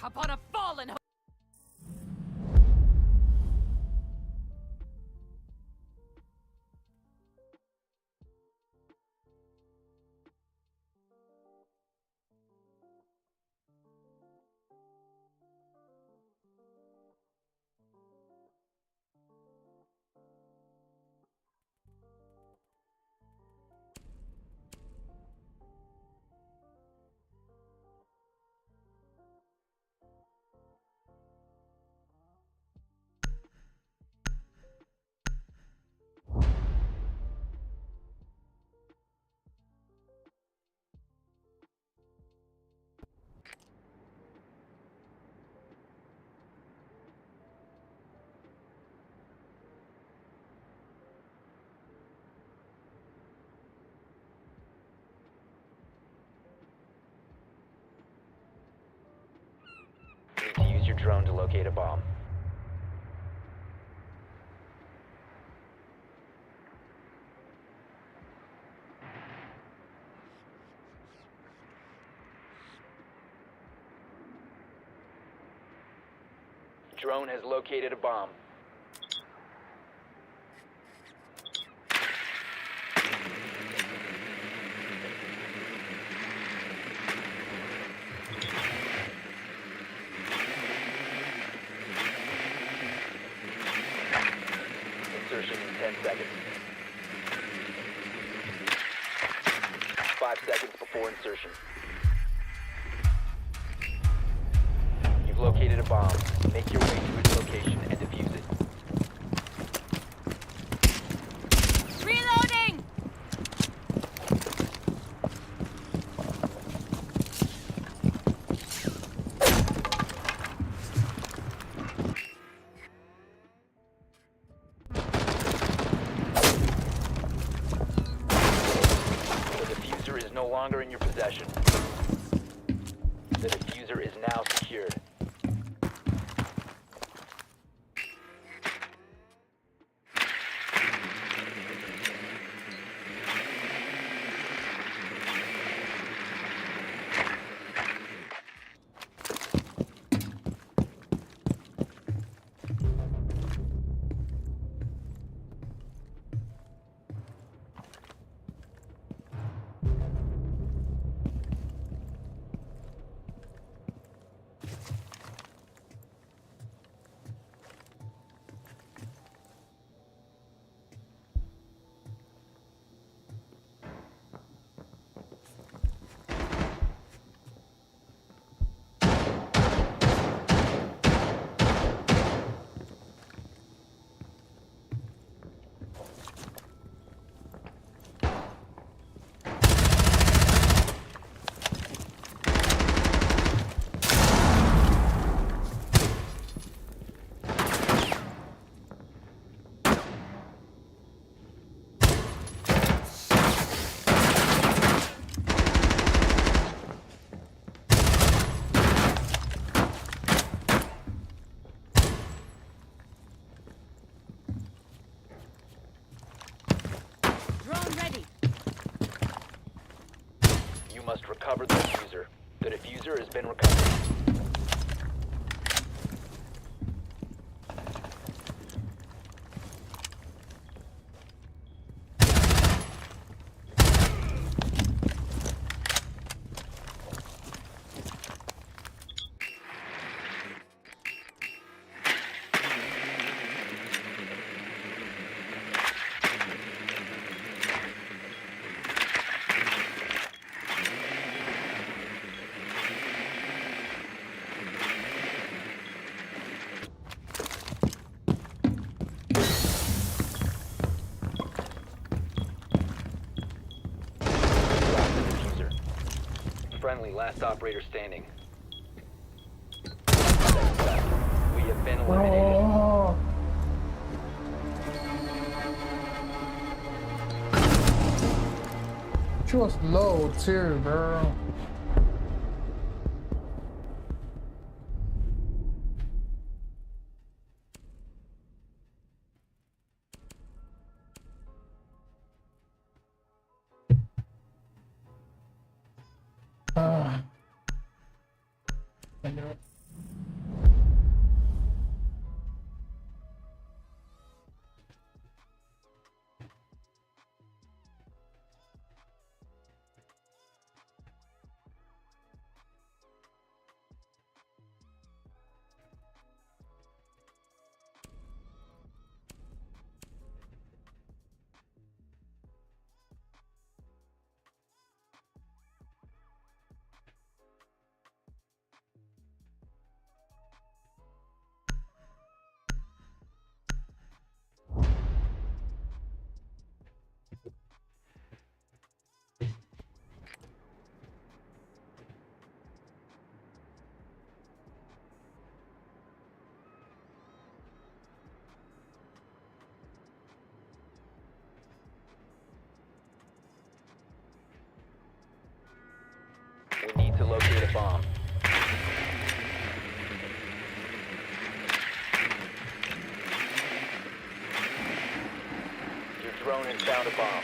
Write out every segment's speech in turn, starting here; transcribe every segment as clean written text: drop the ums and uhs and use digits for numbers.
Upon a fallen Need to use your drone to locate a bomb. Drone has located a bomb. Insertion in 10 seconds. 5 seconds before insertion. You've located a bomb. Make your way to its location and defuse it. reloading! The diffuser is no longer in your possession. The diffuser is now secured. Drone ready. You must recover the diffuser. The diffuser has been recovered. Friendly, last operator standing. We have been eliminated. Oh. She was low too, girl. I knew it. locate a bomb. Your drone has found a bomb.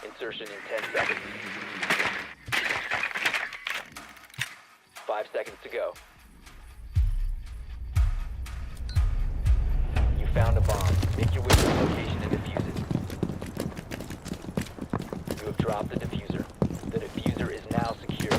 Insertion in 10 seconds. 5 seconds to go. You found a bomb. Make your way to the location and defuse it. You have dropped the diffuser. The diffuser is now secure.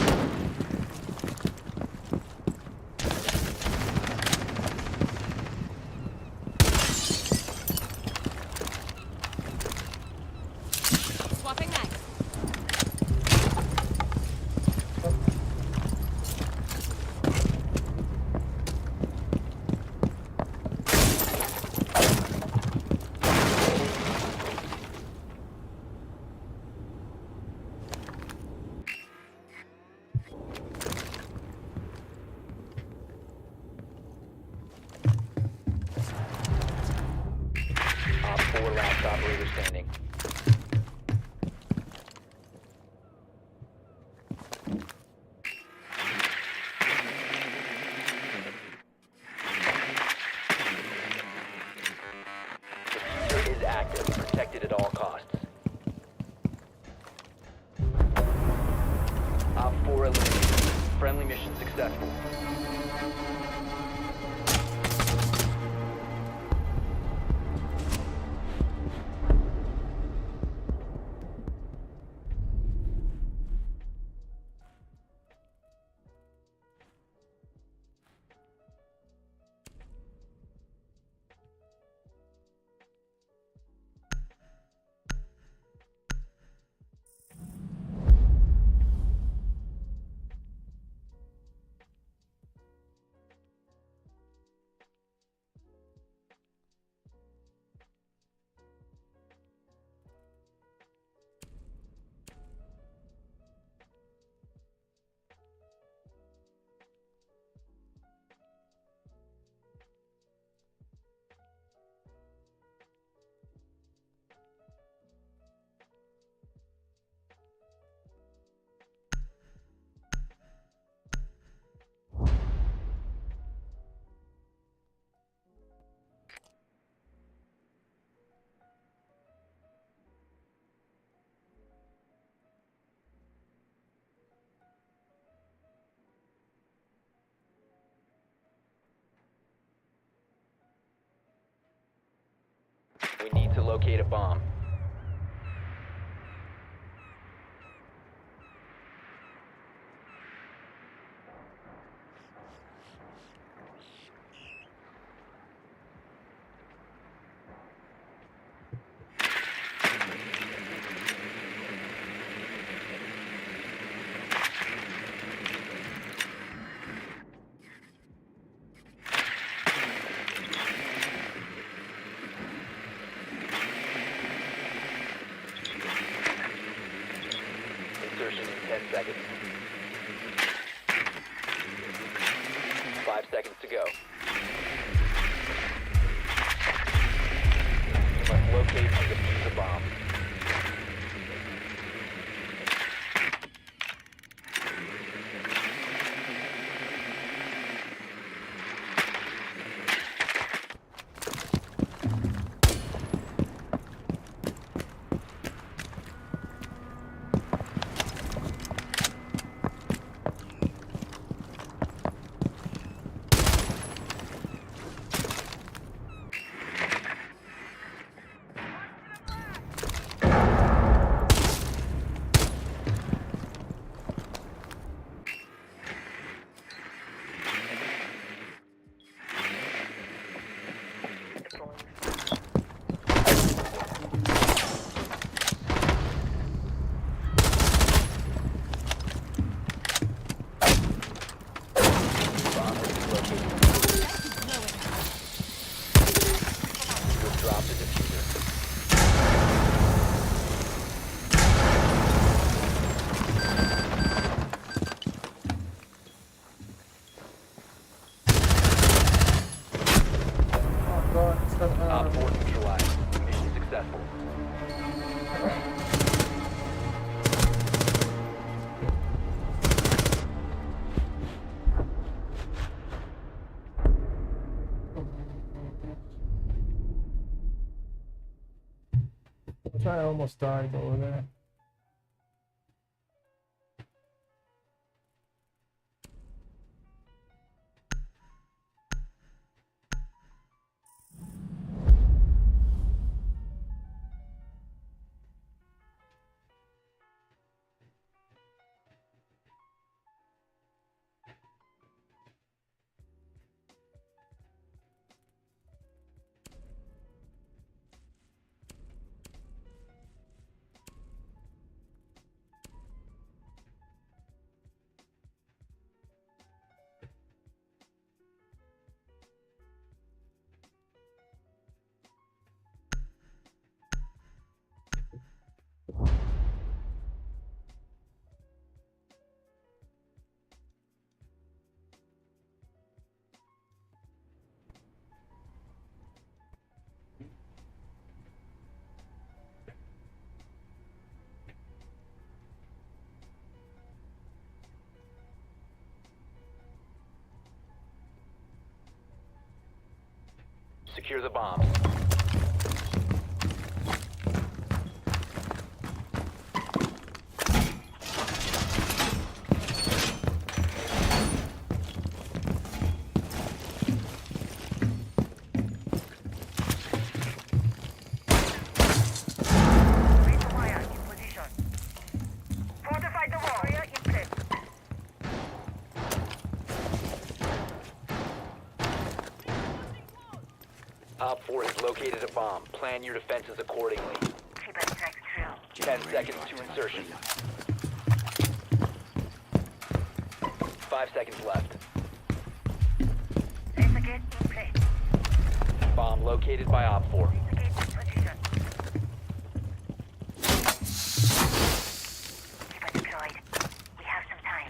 Swapping knife. Op 4 last operator standing. Diffuser is active, protected at all costs. Op 4 eliminated. Friendly mission successful. We need to locate a bomb. Insertion in 10 seconds. 5 seconds to go. You must locate and defuse a bomb. I almost died over there. Secure the bombs. Wire in position. Fortify the wall. Wire in place. Op 4 has located a bomb. Plan your defenses accordingly. Keep it strike true. 10 seconds to insertion. 5 seconds left. Laser gate in place. Bomb located by Op 4. Laser gate in position. Keep it deployed. We have some time.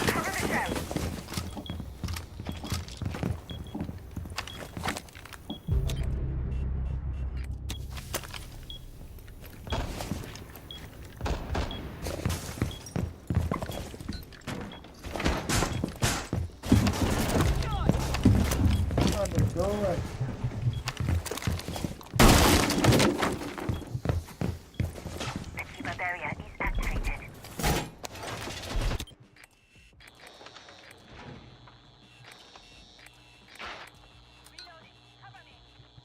Cover the cell. Go right. The keeper barrier is activated. Nice. I'm reloading.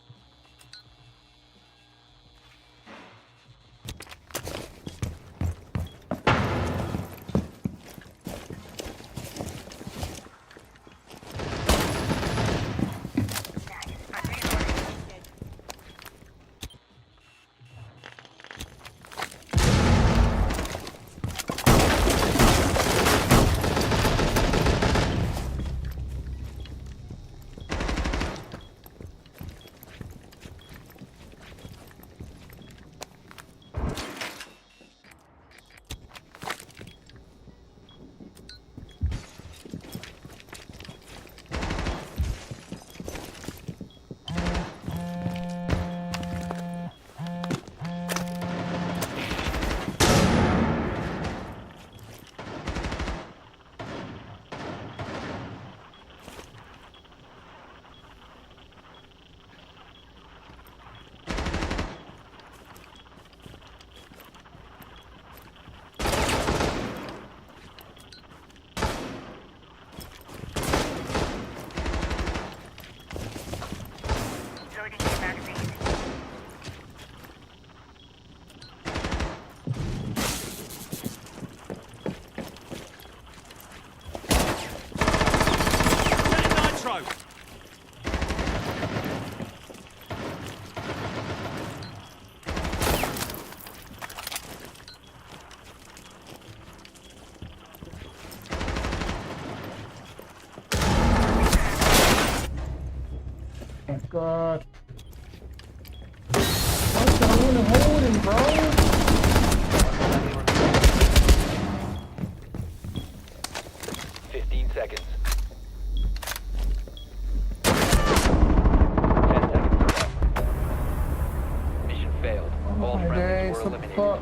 Loading the magazine. Nitro! Oh God. What's going on holding, bro? 15 seconds. 10 seconds left. Mission failed. All My friendlies days, were what the eliminated. fuck?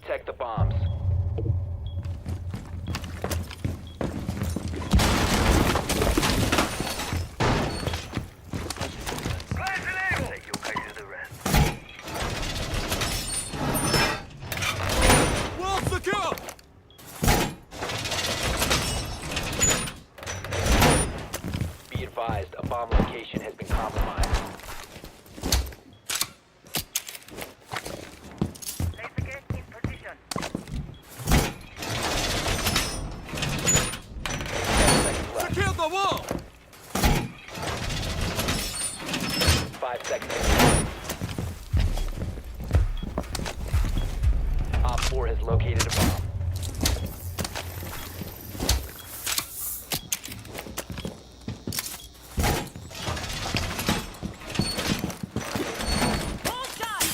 Protect the bombs. Wall secure! Be advised, a bomb location has been compromised. Laser gate in position. 10 seconds left. Secure the wall! 5 seconds. Op 4 has located a bomb. Hold tight.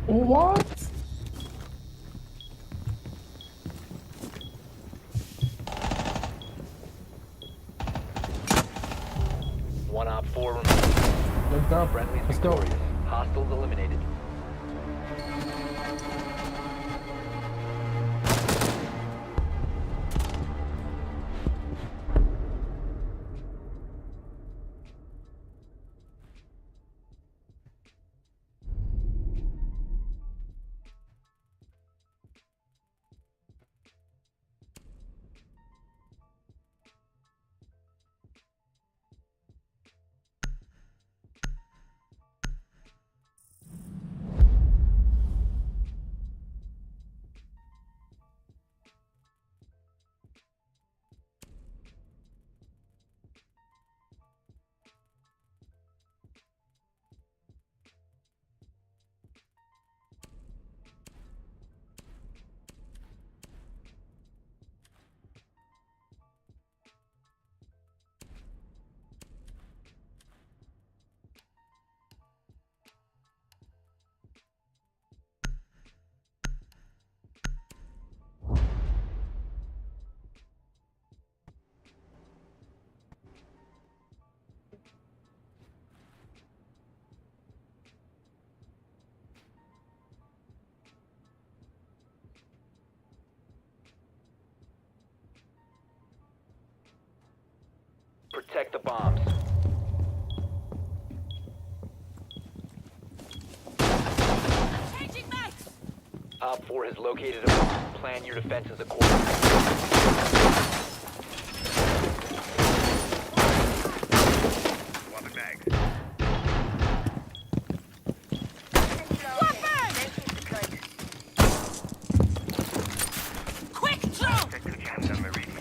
What? One Op 4 remains. Let's go. Friendly's Let's go. victorious. Hostiles eliminated. Protect the bombs. Changing mags. Op 4 has located a bomb. Plan your defenses accordingly. Swapping bags. Quick draw. Set to jam on meridian.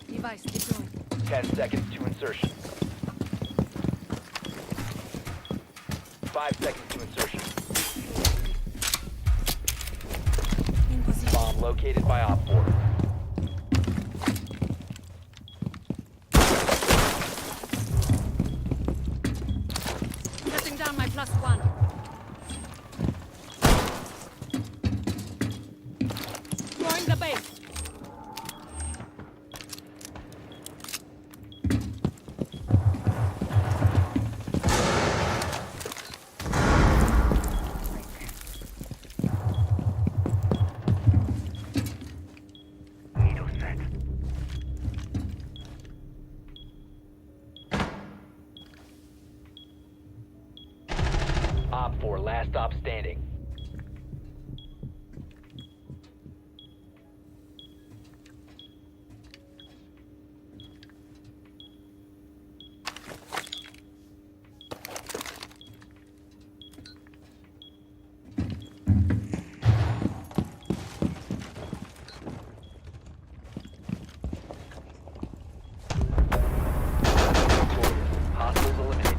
Device deployed. 10 seconds to insertion. 5 seconds to insertion. In position. Bomb located by Op 4. Shutting down my +1. Throwing the base. Op 4, last stop standing. Hostiles eliminated.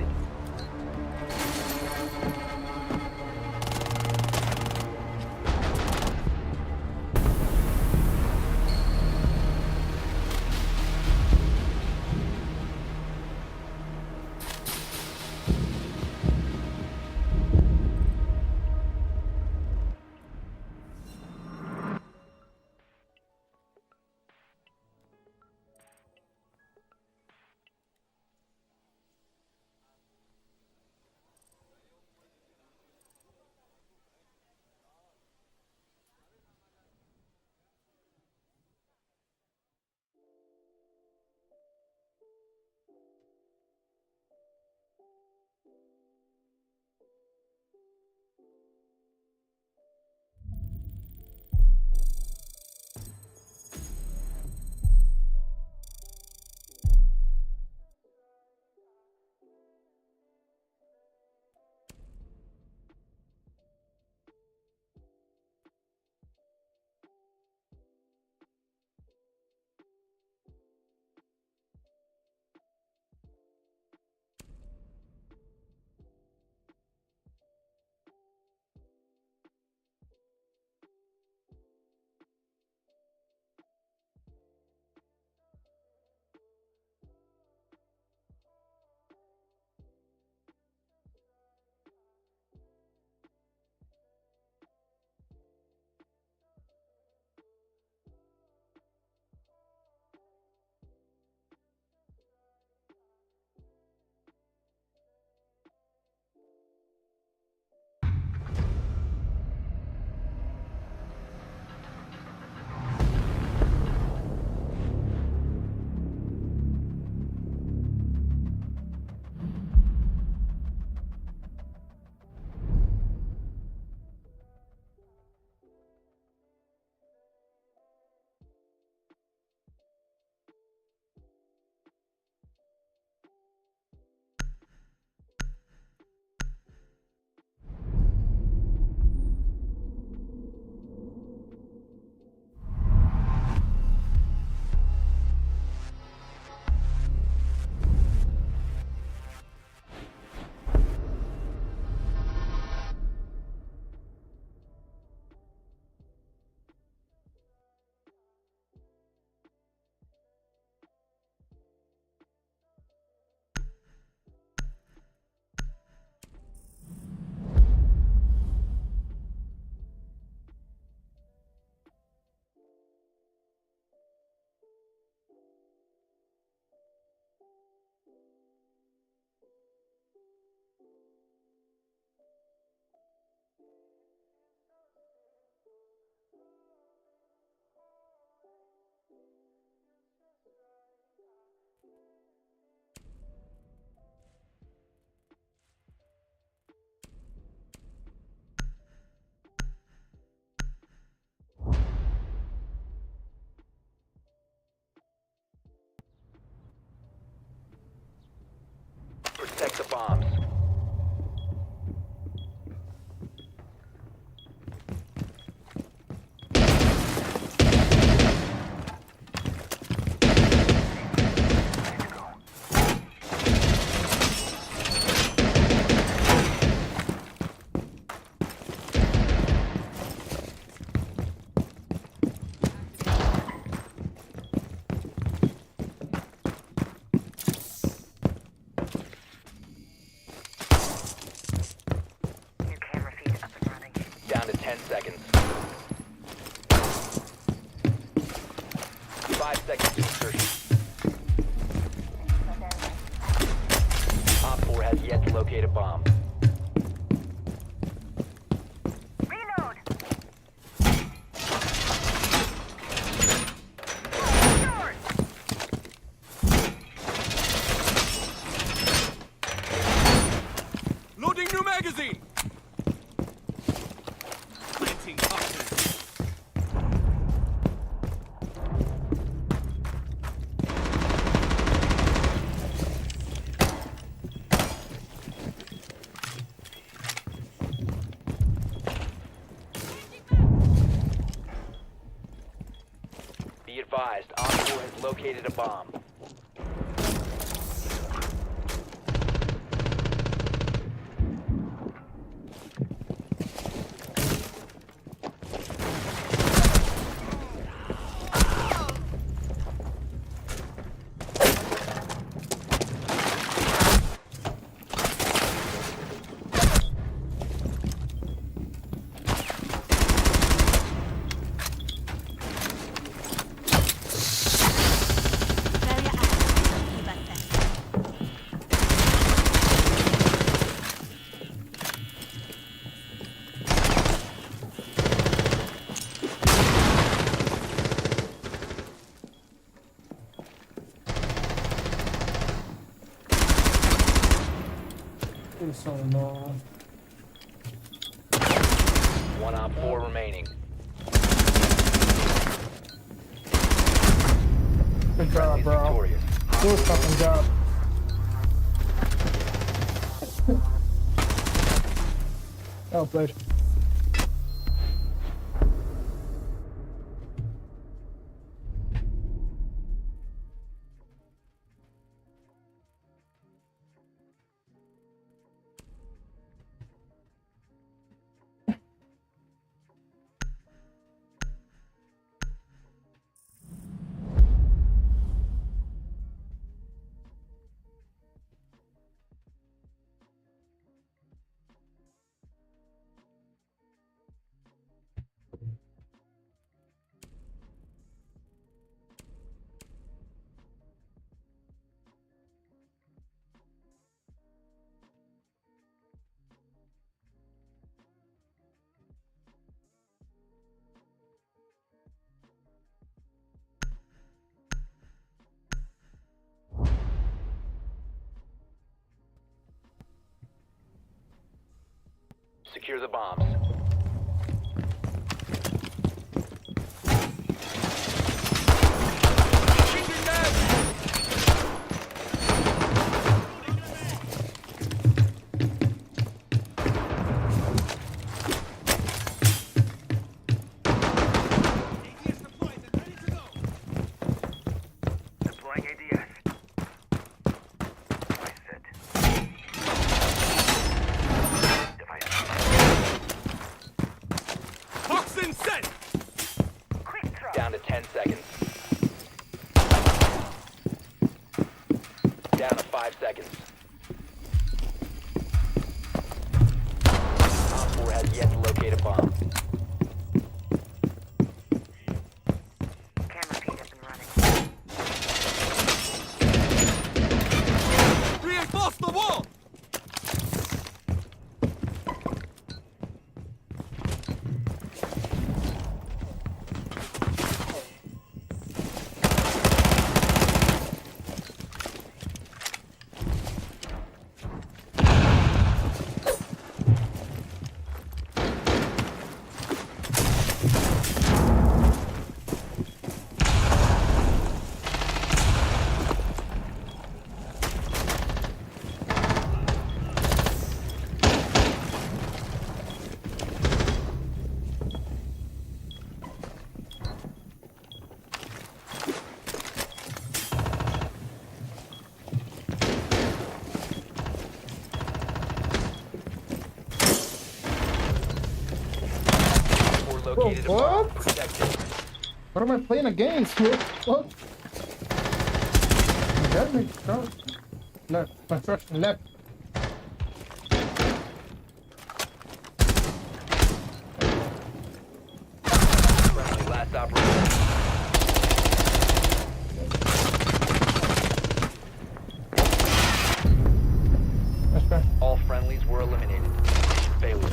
Protect the bombs. New camera feed up and running. Down to 10 seconds. 5 seconds to insertion. Op 4 has yet to locate a bomb. Reload! Doors! Loading new magazine! located a bomb. Barrier active. Evac test. It's so no. One op 4 remaining. Good job, Friendly's bro. victorious. Good fucking job. Well played. Secure the bombs. Deploying ADS. Device set. Device Toxin set! quick drop. Down to 10 seconds. Down to 5 seconds. Op 4 has yet to locate a bomb. Camera feed up and running. Reinforce the wall! Located a bomb. what? Protect it. What am I playing against? What? Get me, go. Left, construction left. Friendly last operator. That's fair. All friendlies were eliminated. Failure.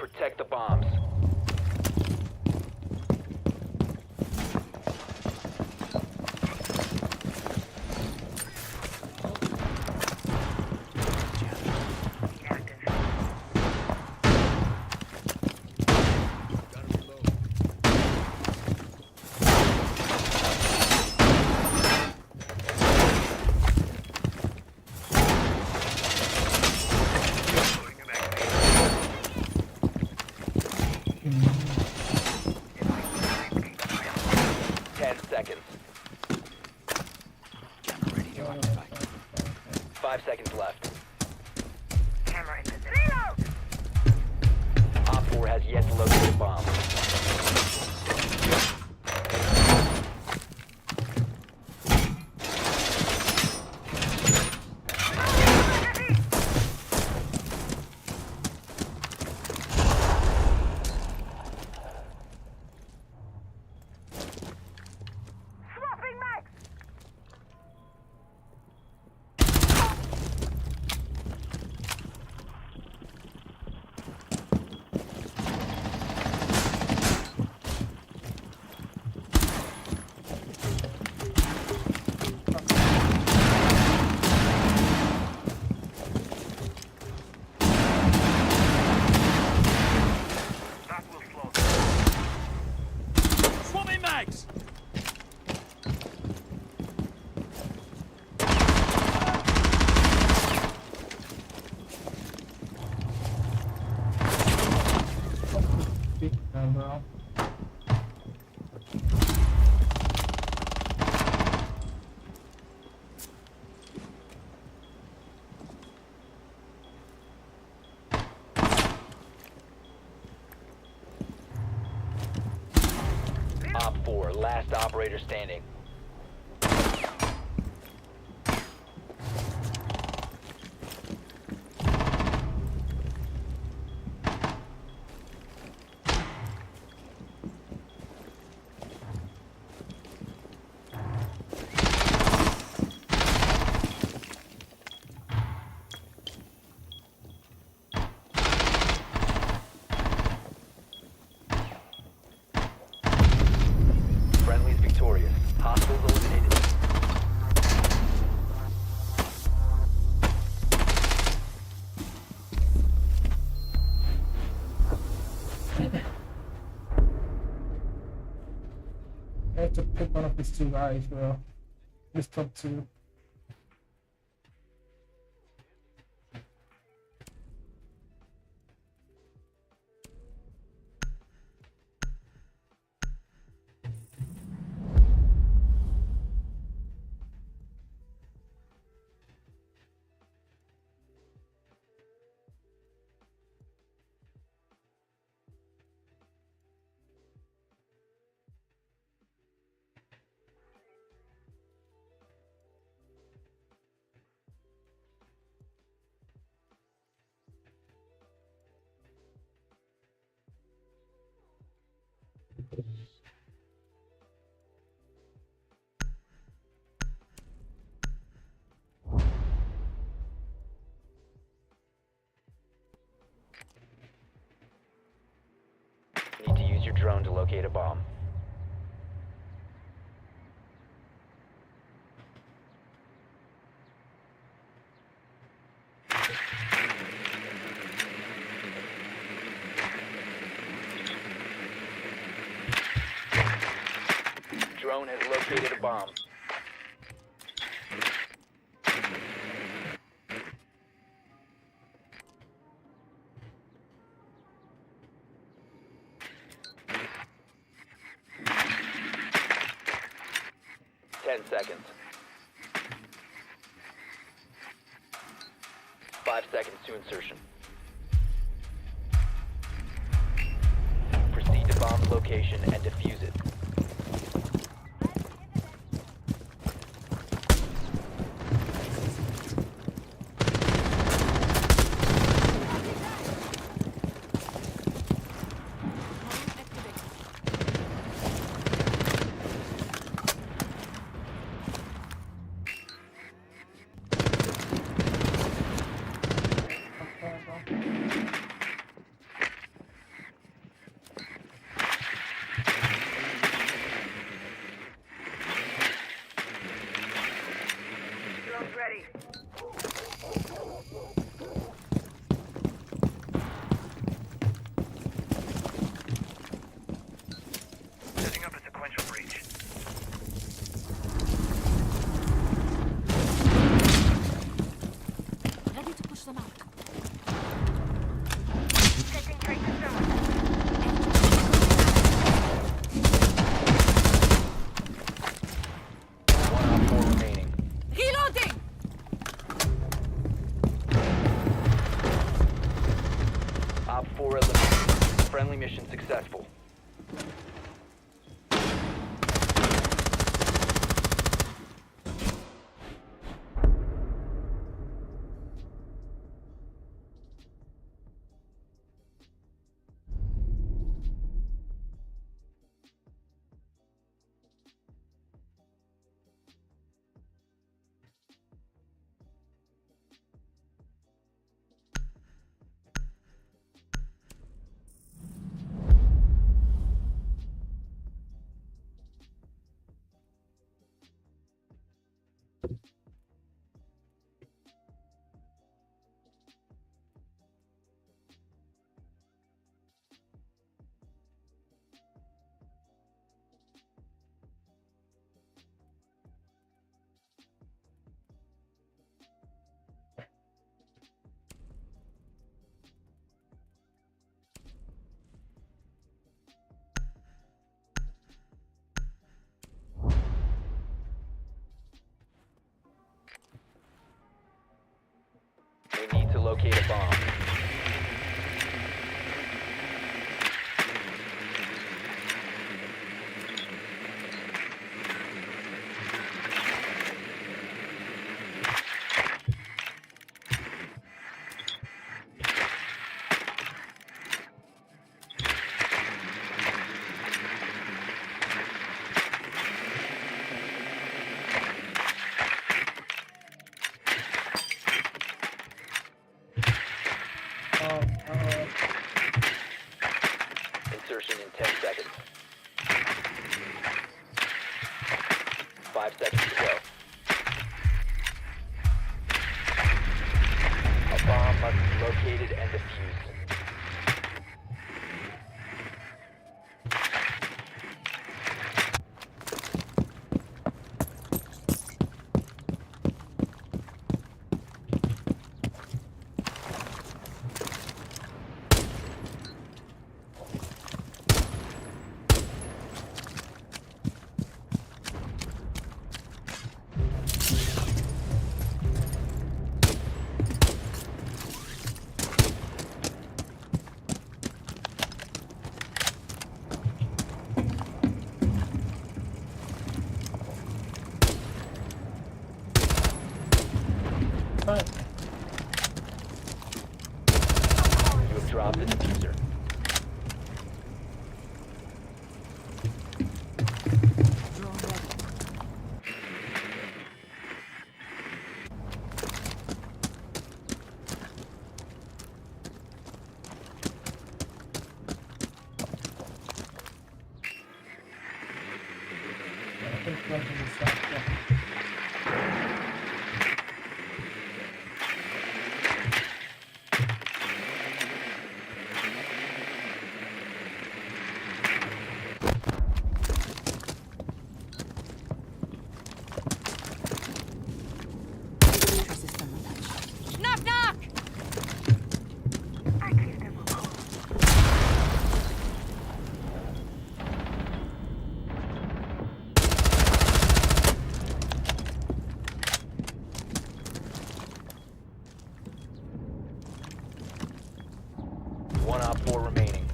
Protect the bombs. Seconds. 5 seconds left. Camera in position. Reload! Op 4 has yet to locate a bomb. Swapping mags! That will slow down. Swapping mags! Big bro. Op 4, last operator standing. Friendly's victorious. Hostiles eliminated. I have to pick one of these two guys, bro. This top two. Need to use your drone to locate a bomb. Drone has located a bomb. Ten seconds. 5 seconds to insertion. Proceed to bomb's location and defuse it. Friendly mission successful. We need to locate a bomb. Insertion in 10 seconds. 5 seconds to go. A bomb must be located and defused. Alright. You have dropped the diffuser. I think one to the south, yeah. Knock, knock! I gave them a call. One op 4 remaining.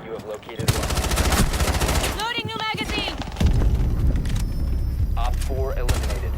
You have located one. Loading new magazine! Op 4 eliminated.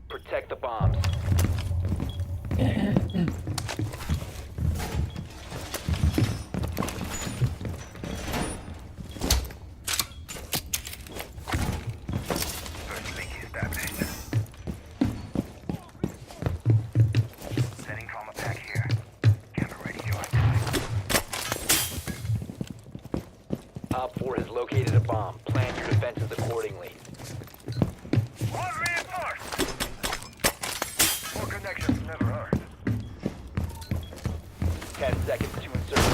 Protect the bombs. First link established. Setting trauma pack here. Camera ready to activate. Op 4 has located a bomb. Plan your defenses accordingly. One reinforced. More connections never hurt. 10 seconds to insertion.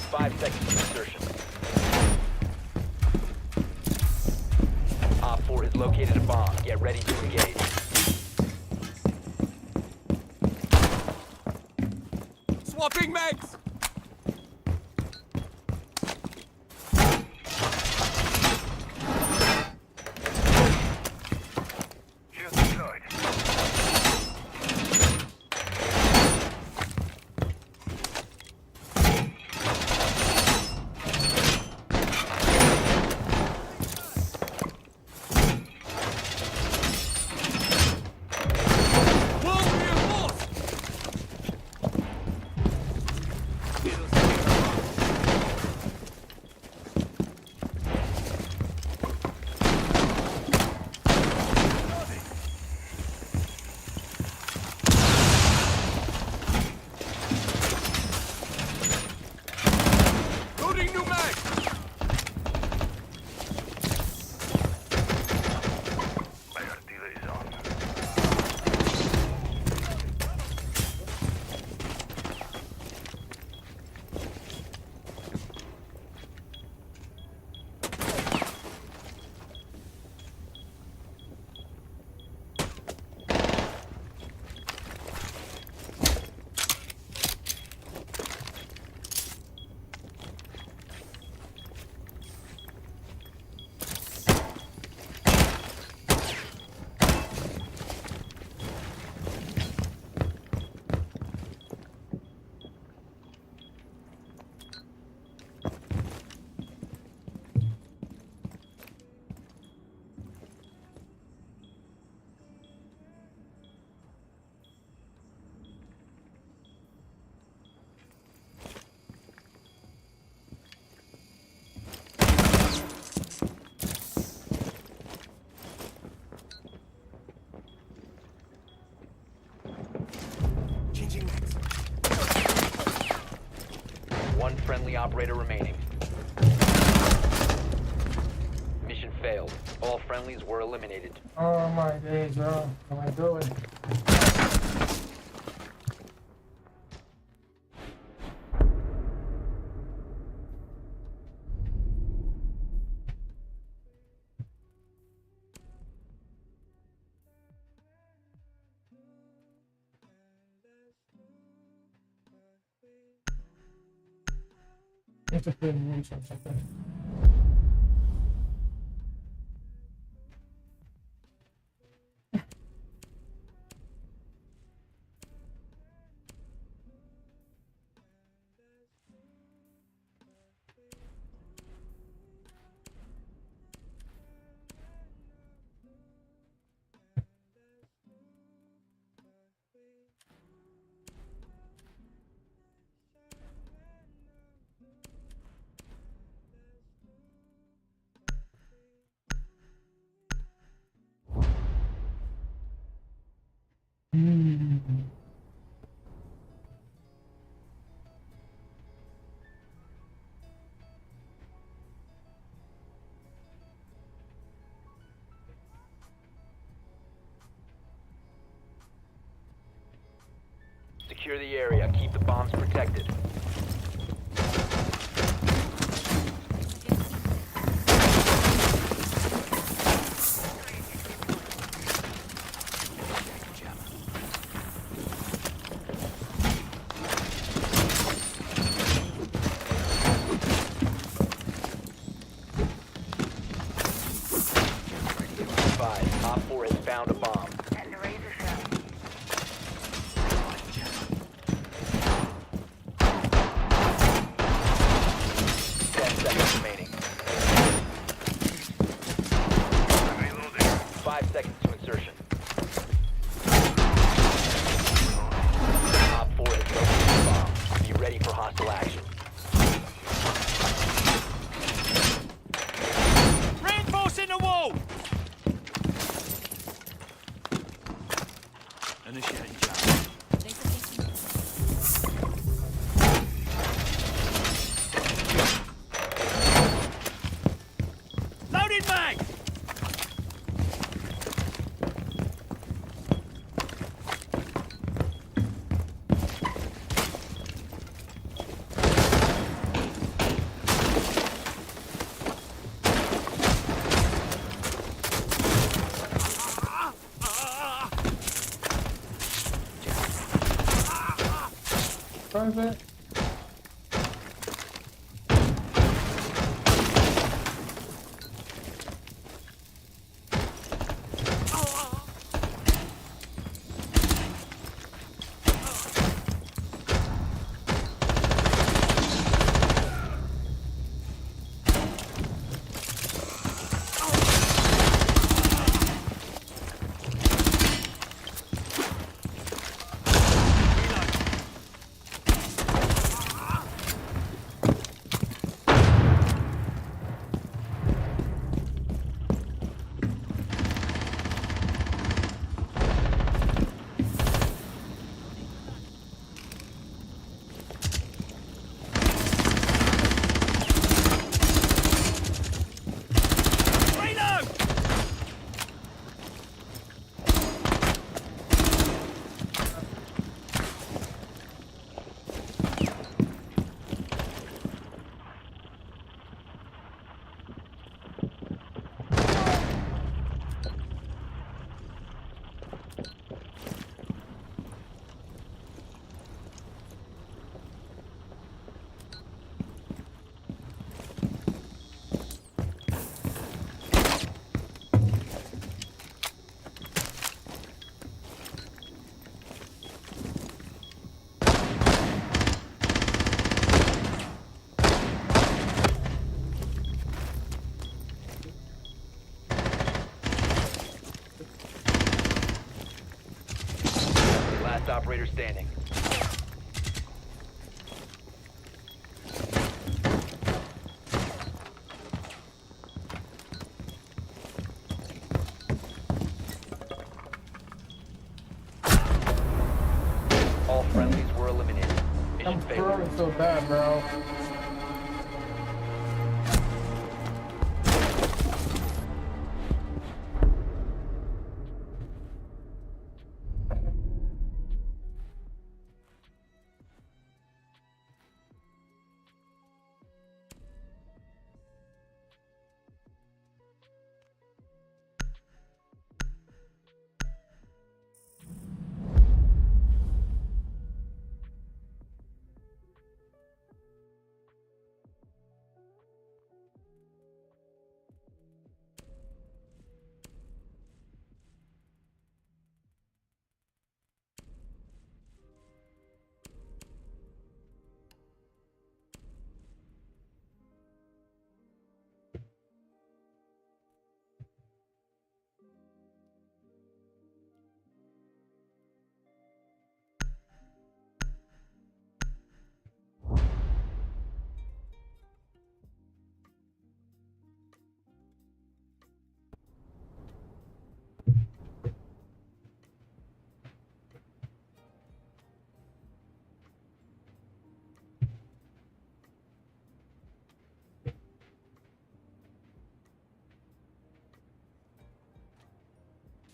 5 seconds to insertion. Op 4 has located a bomb. Get ready to engage. Swapping mags! Shield deployed. Wall reinforced! Loading new mag! Fire dealer is on. Changing mags. One friendly operator remaining. Mission failed. All friendlies were eliminated. Oh my days, bro. What am I doing? Need to play moves or something. Secure the area. Keep the bombs protected. Op 4 has found a bomb. And the razor shell. Initiating jump. Laser taking. Loading mag! Front of it. Reload! Last operator standing. All friendlies were eliminated. Mission I'm failed. throwing so bad, bro.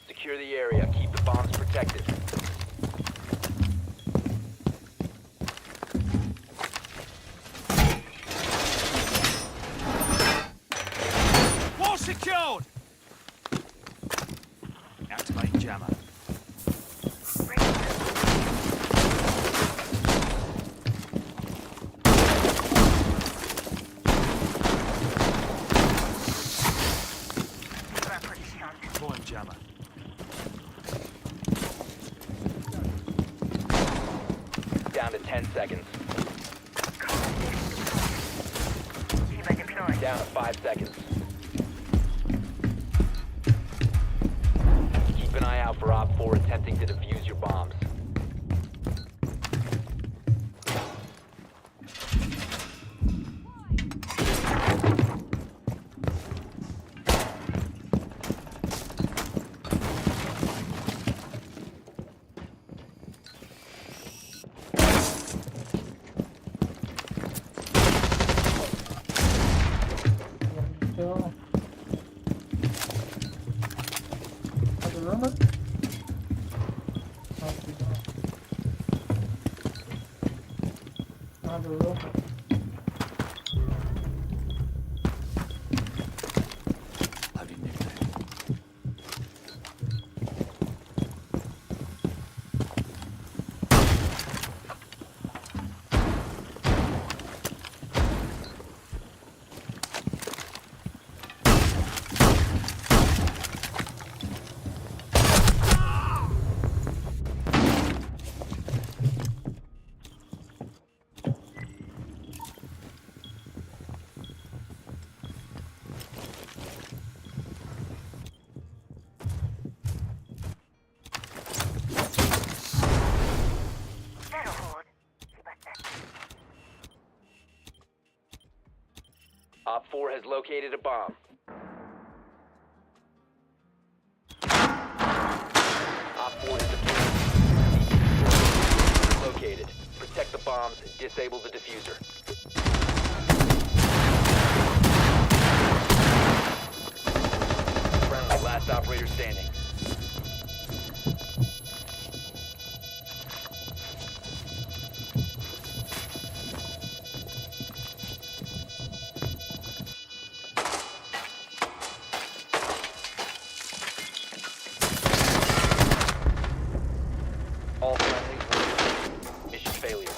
Secure the area. Keep the bombs protected. Wall secured! Activating jammer. Deploying jammer. Down to 10 seconds. Down to 5 seconds. Keep an eye out for Op 4 attempting to defuse your bombs. Not the real. Loading new mag. That'll hold. Op 4 has located a bomb. Op 4 is located. Protect the bombs and disable the diffuser. Friendly, last operator standing. All friendlies were mission failure.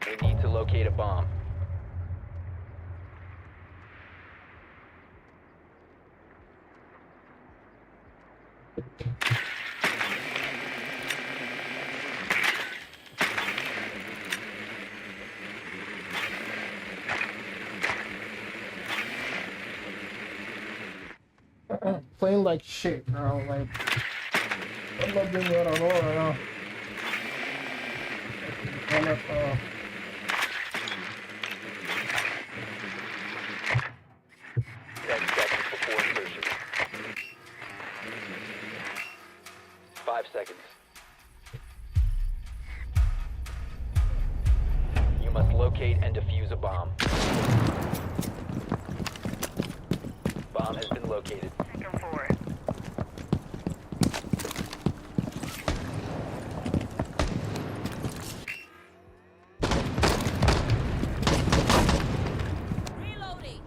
We need to locate a bomb. Playing like shit, bro. Like, I'm not doing it at all right now. I'm not, 10 seconds before insertion. 5 seconds. You must locate and defuse a bomb. Bomb has been located. Second floor. Reloading.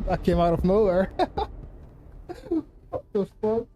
That came out of nowhere. What the fuck?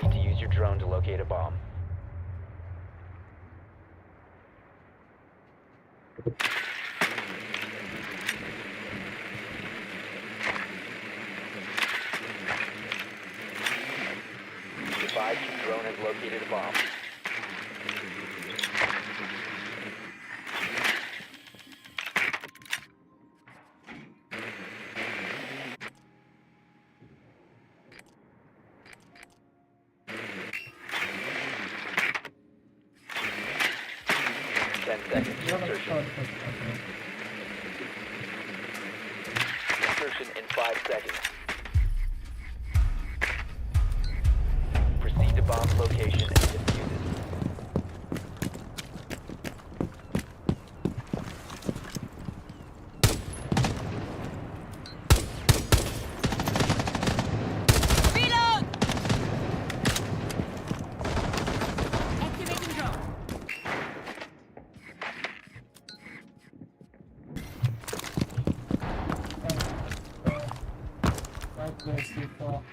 Need to use your drone to locate a bomb. Advise your drone has located a bomb. Seconds to insertion. Insertion in 5 seconds. Proceed to bomb location and defuse it. Reload! Activating drone. Right place, people.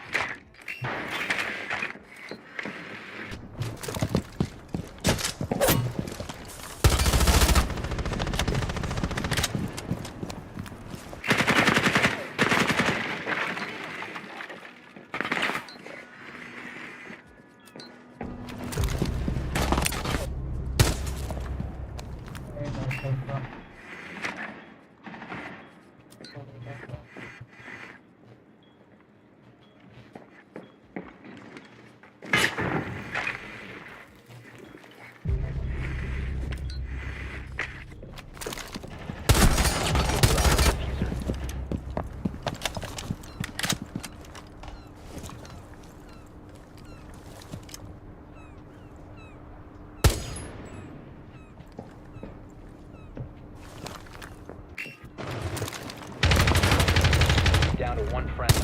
Down to one friendly.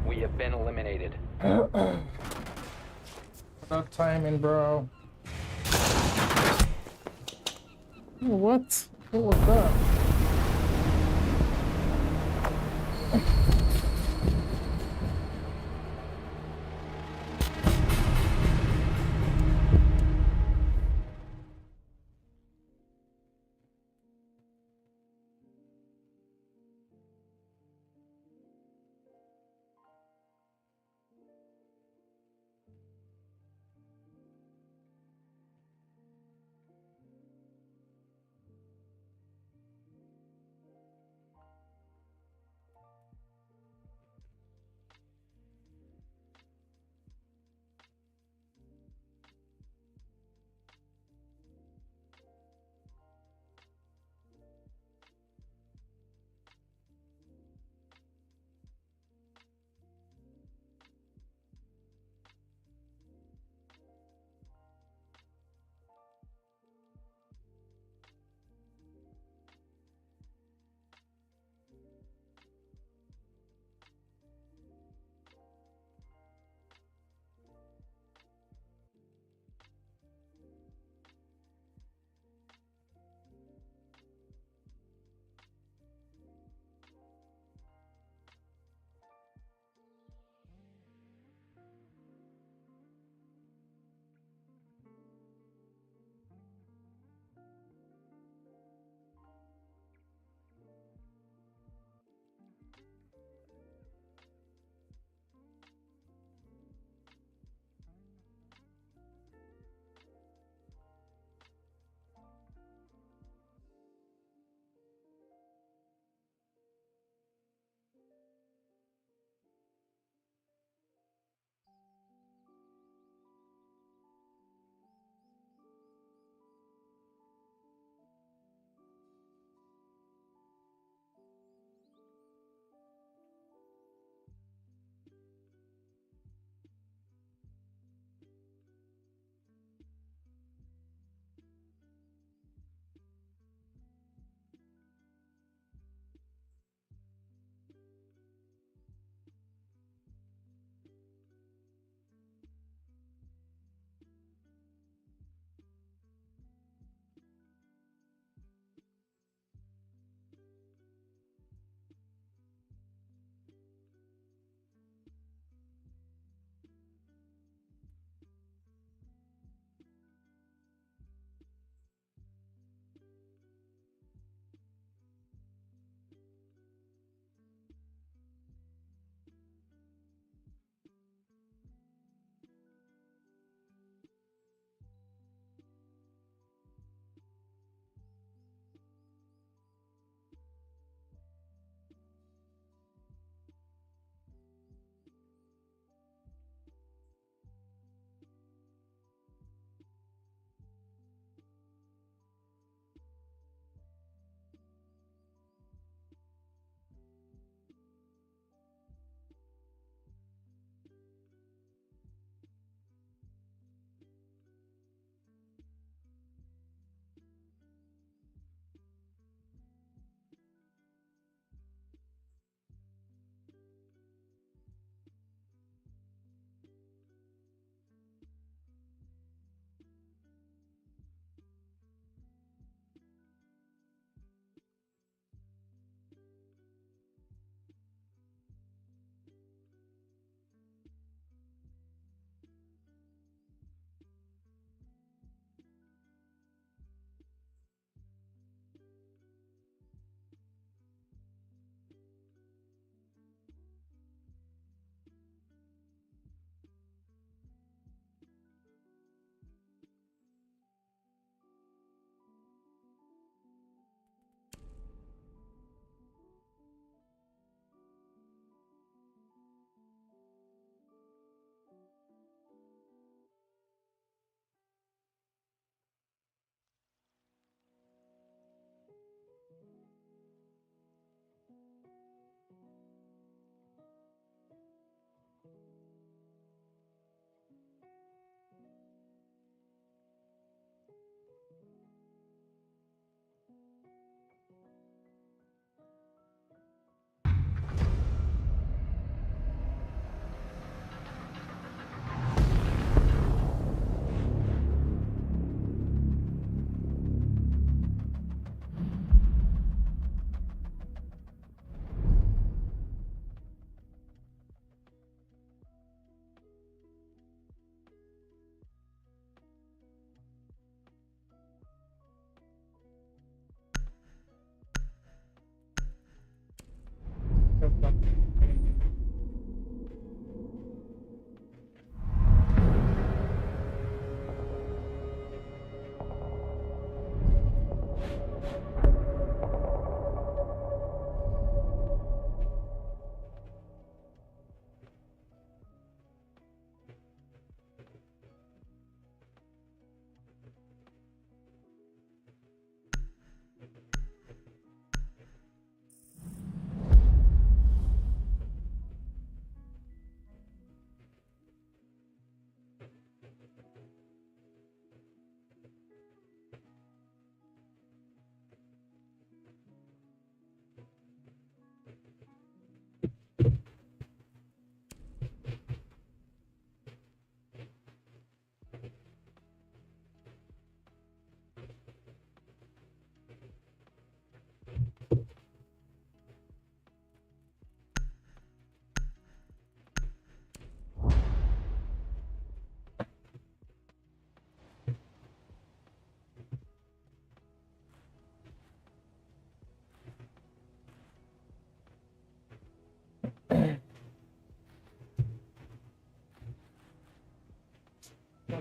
We have been eliminated. That timing, bro. What? What was that?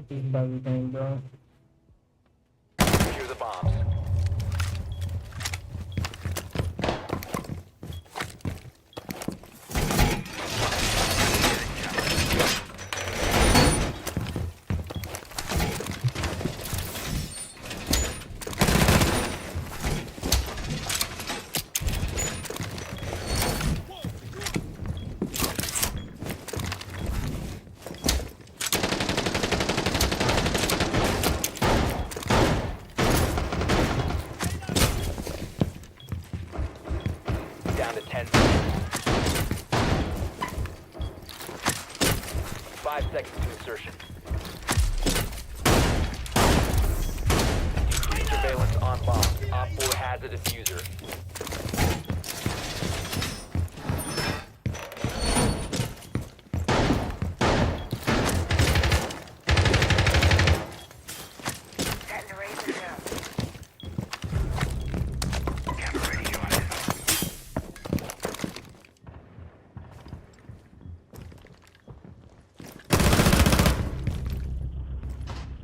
fuck is that game, bro? Secure the bombs. Down to 10 seconds. 5 seconds to insertion. Increase surveillance on bomb. Op 4 has a diffuser. Setting the razor down.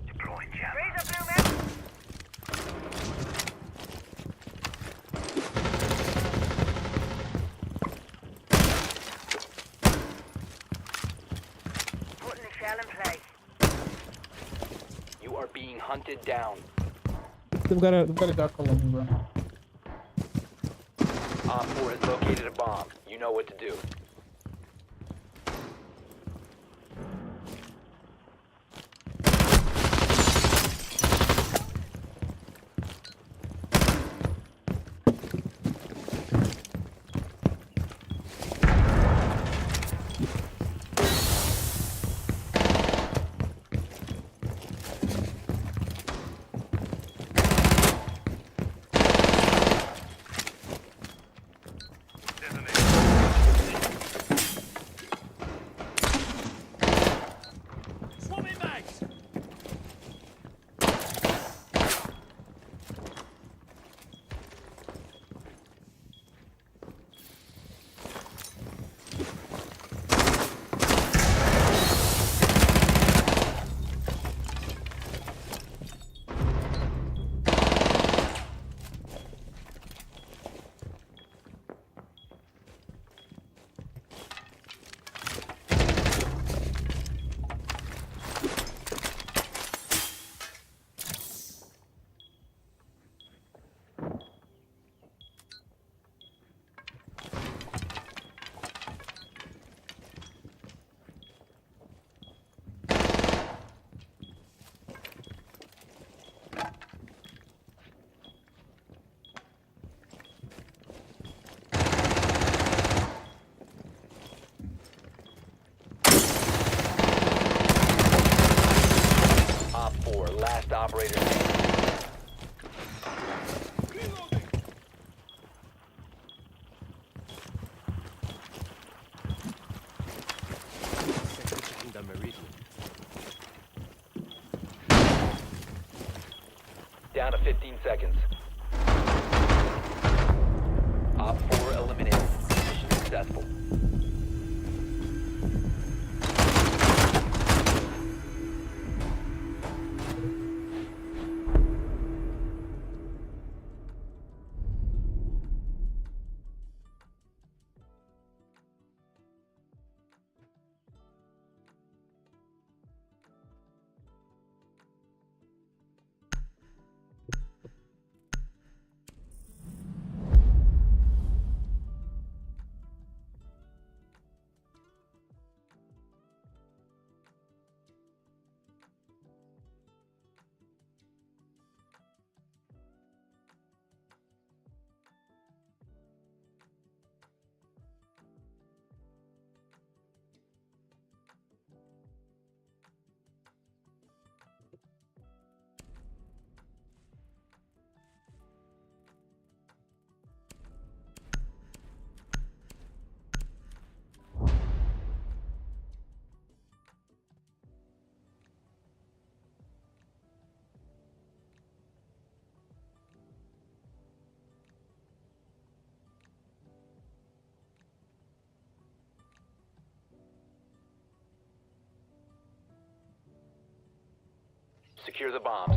Deploying jam. Razor blue man. Putting the shell in place. You are being hunted down. They've got a duck on me, bro. Op 4 has located a bomb. You know what to do. Swapping mags. Op 4, last operator standing. Checking the meridian. Down to 15 seconds. Op 4 eliminated. Mission successful. Secure the bombs.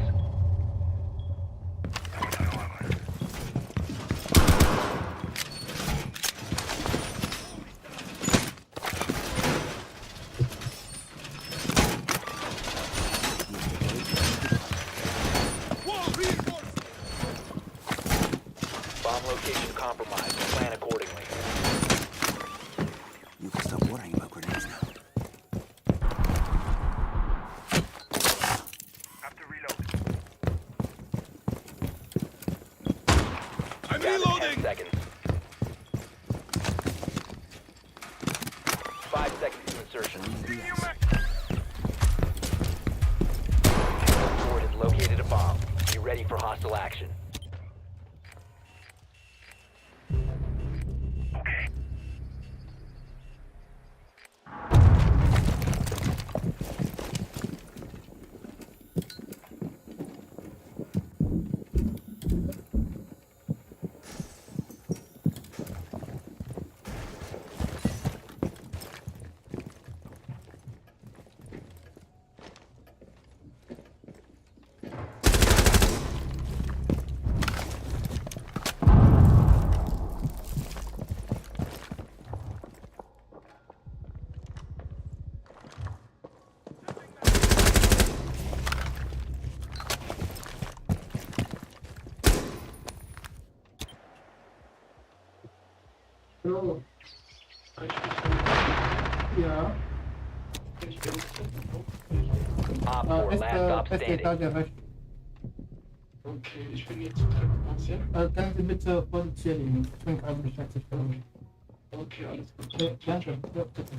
Bomb location compromised. Plan accordingly. You can stop worrying about grenades now. Have to reload. I'm Down to 10 reloading! seconds. 5 seconds to insertion. Ford has located a bomb. Be ready for hostile action. So. Ja. Op 4, last stop Beste standing. Etage rechts. Okay, ich bin jetzt Treppenhaus, ja? Können Sie bitte produzieren? Ich bin gerade beschäftigt. Okay, alles gut. Ja, danke. Ja, bitte.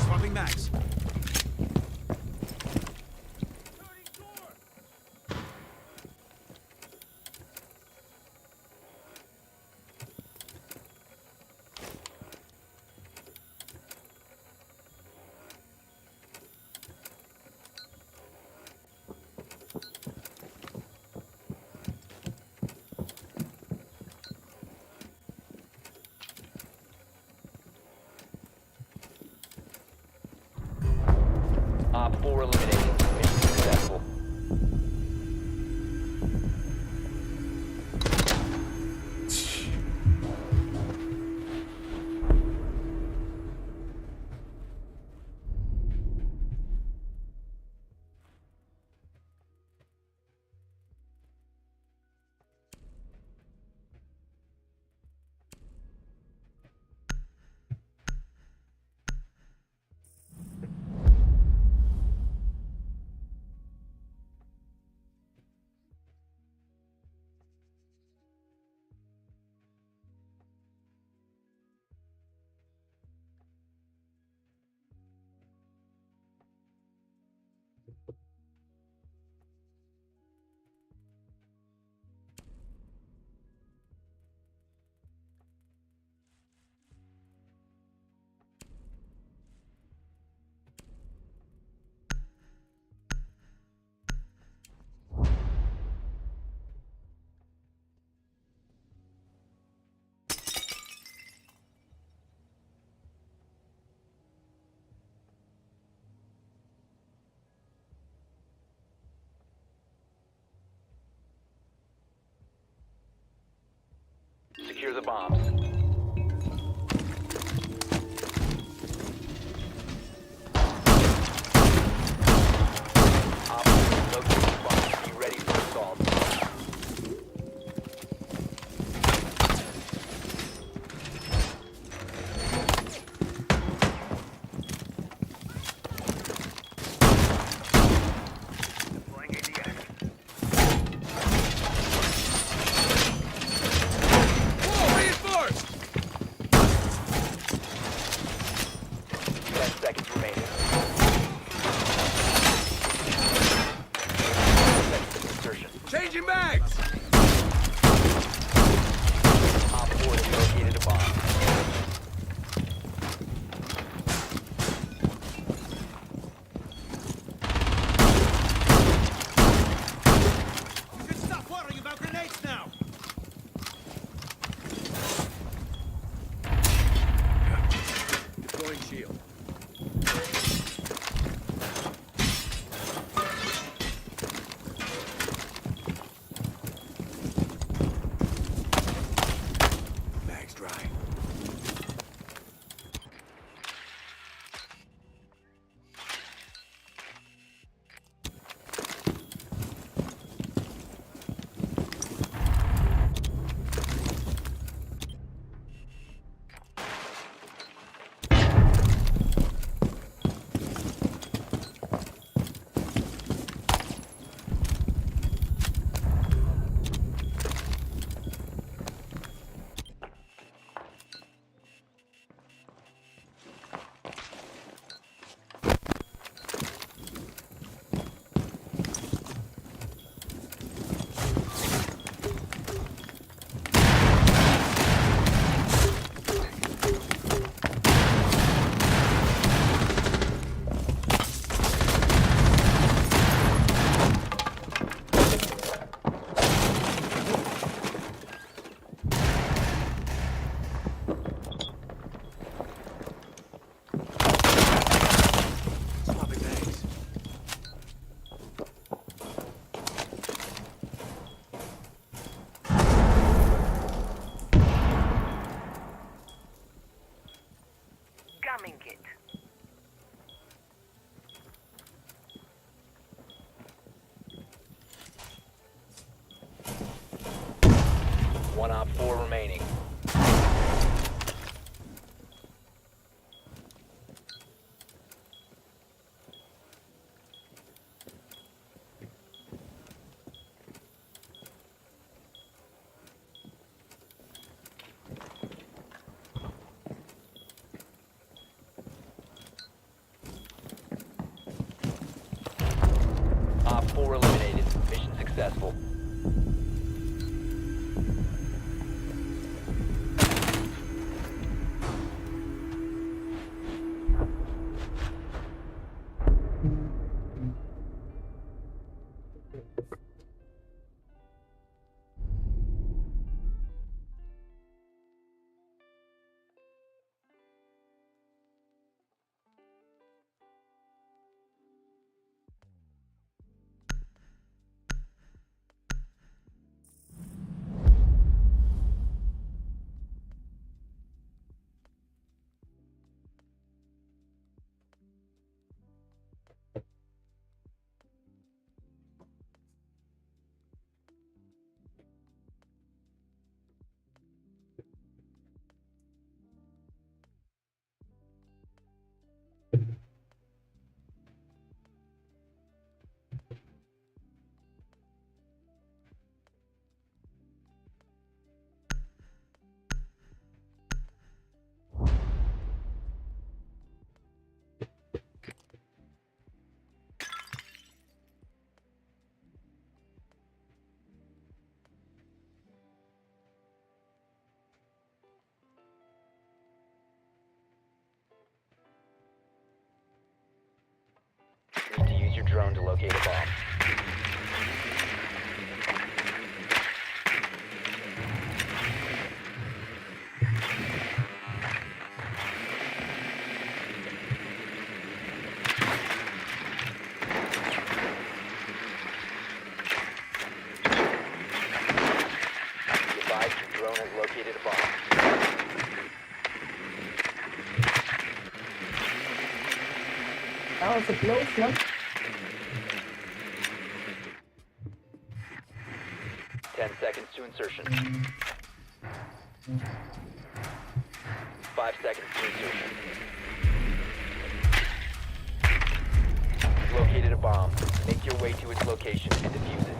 Swapping mags. Op 4 eliminated. Mission successful. Secure the bombs. Op 4 located the bomb. Be ready for assault. Deploying ADS. Whoa, reinforced! 10 seconds remaining. Seconds to insertion. Changing mags! Op 4 has located a bomb. One op 4 remaining. Op 4 eliminated. Mission successful. Need to use your drone to locate a bomb. Be advised your drone has located a bomb. That was a close one. 10 seconds to insertion. 5 seconds to insertion. You've located a bomb. Make your way to its location and defuse it.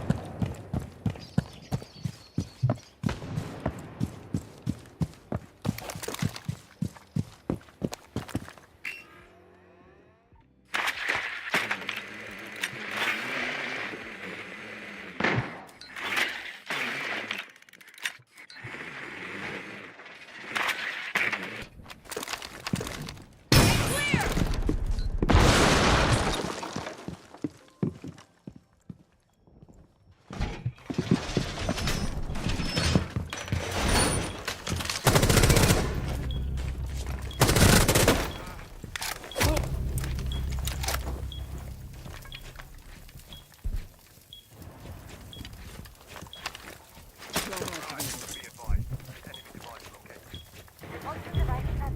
Ultra device has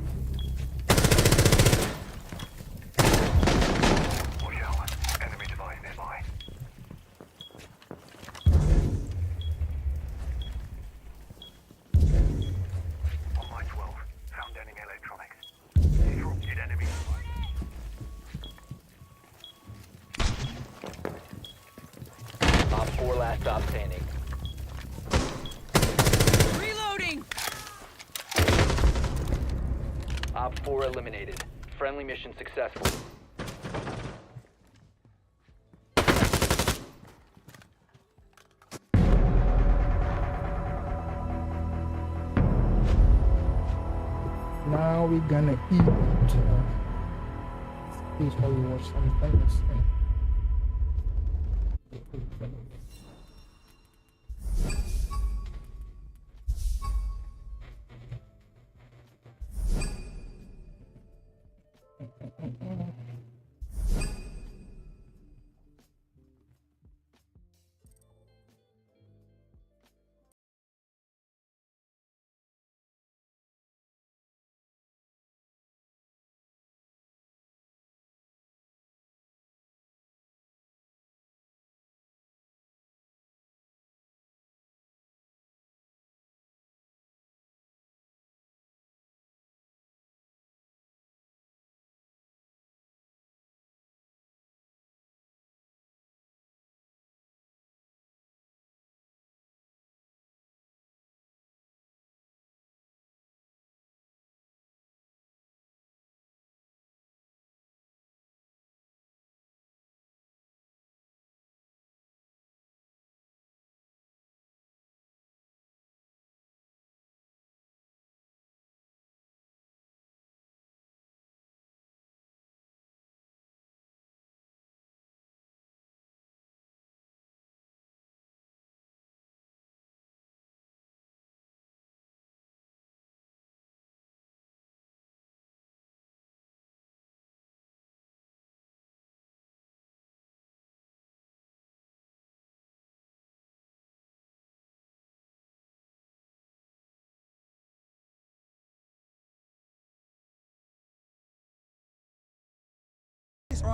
Op 4 last stop standing. Reloading! Op 4 eliminated. Friendly mission successful. Now we're gonna eat. Please while we watch some famous.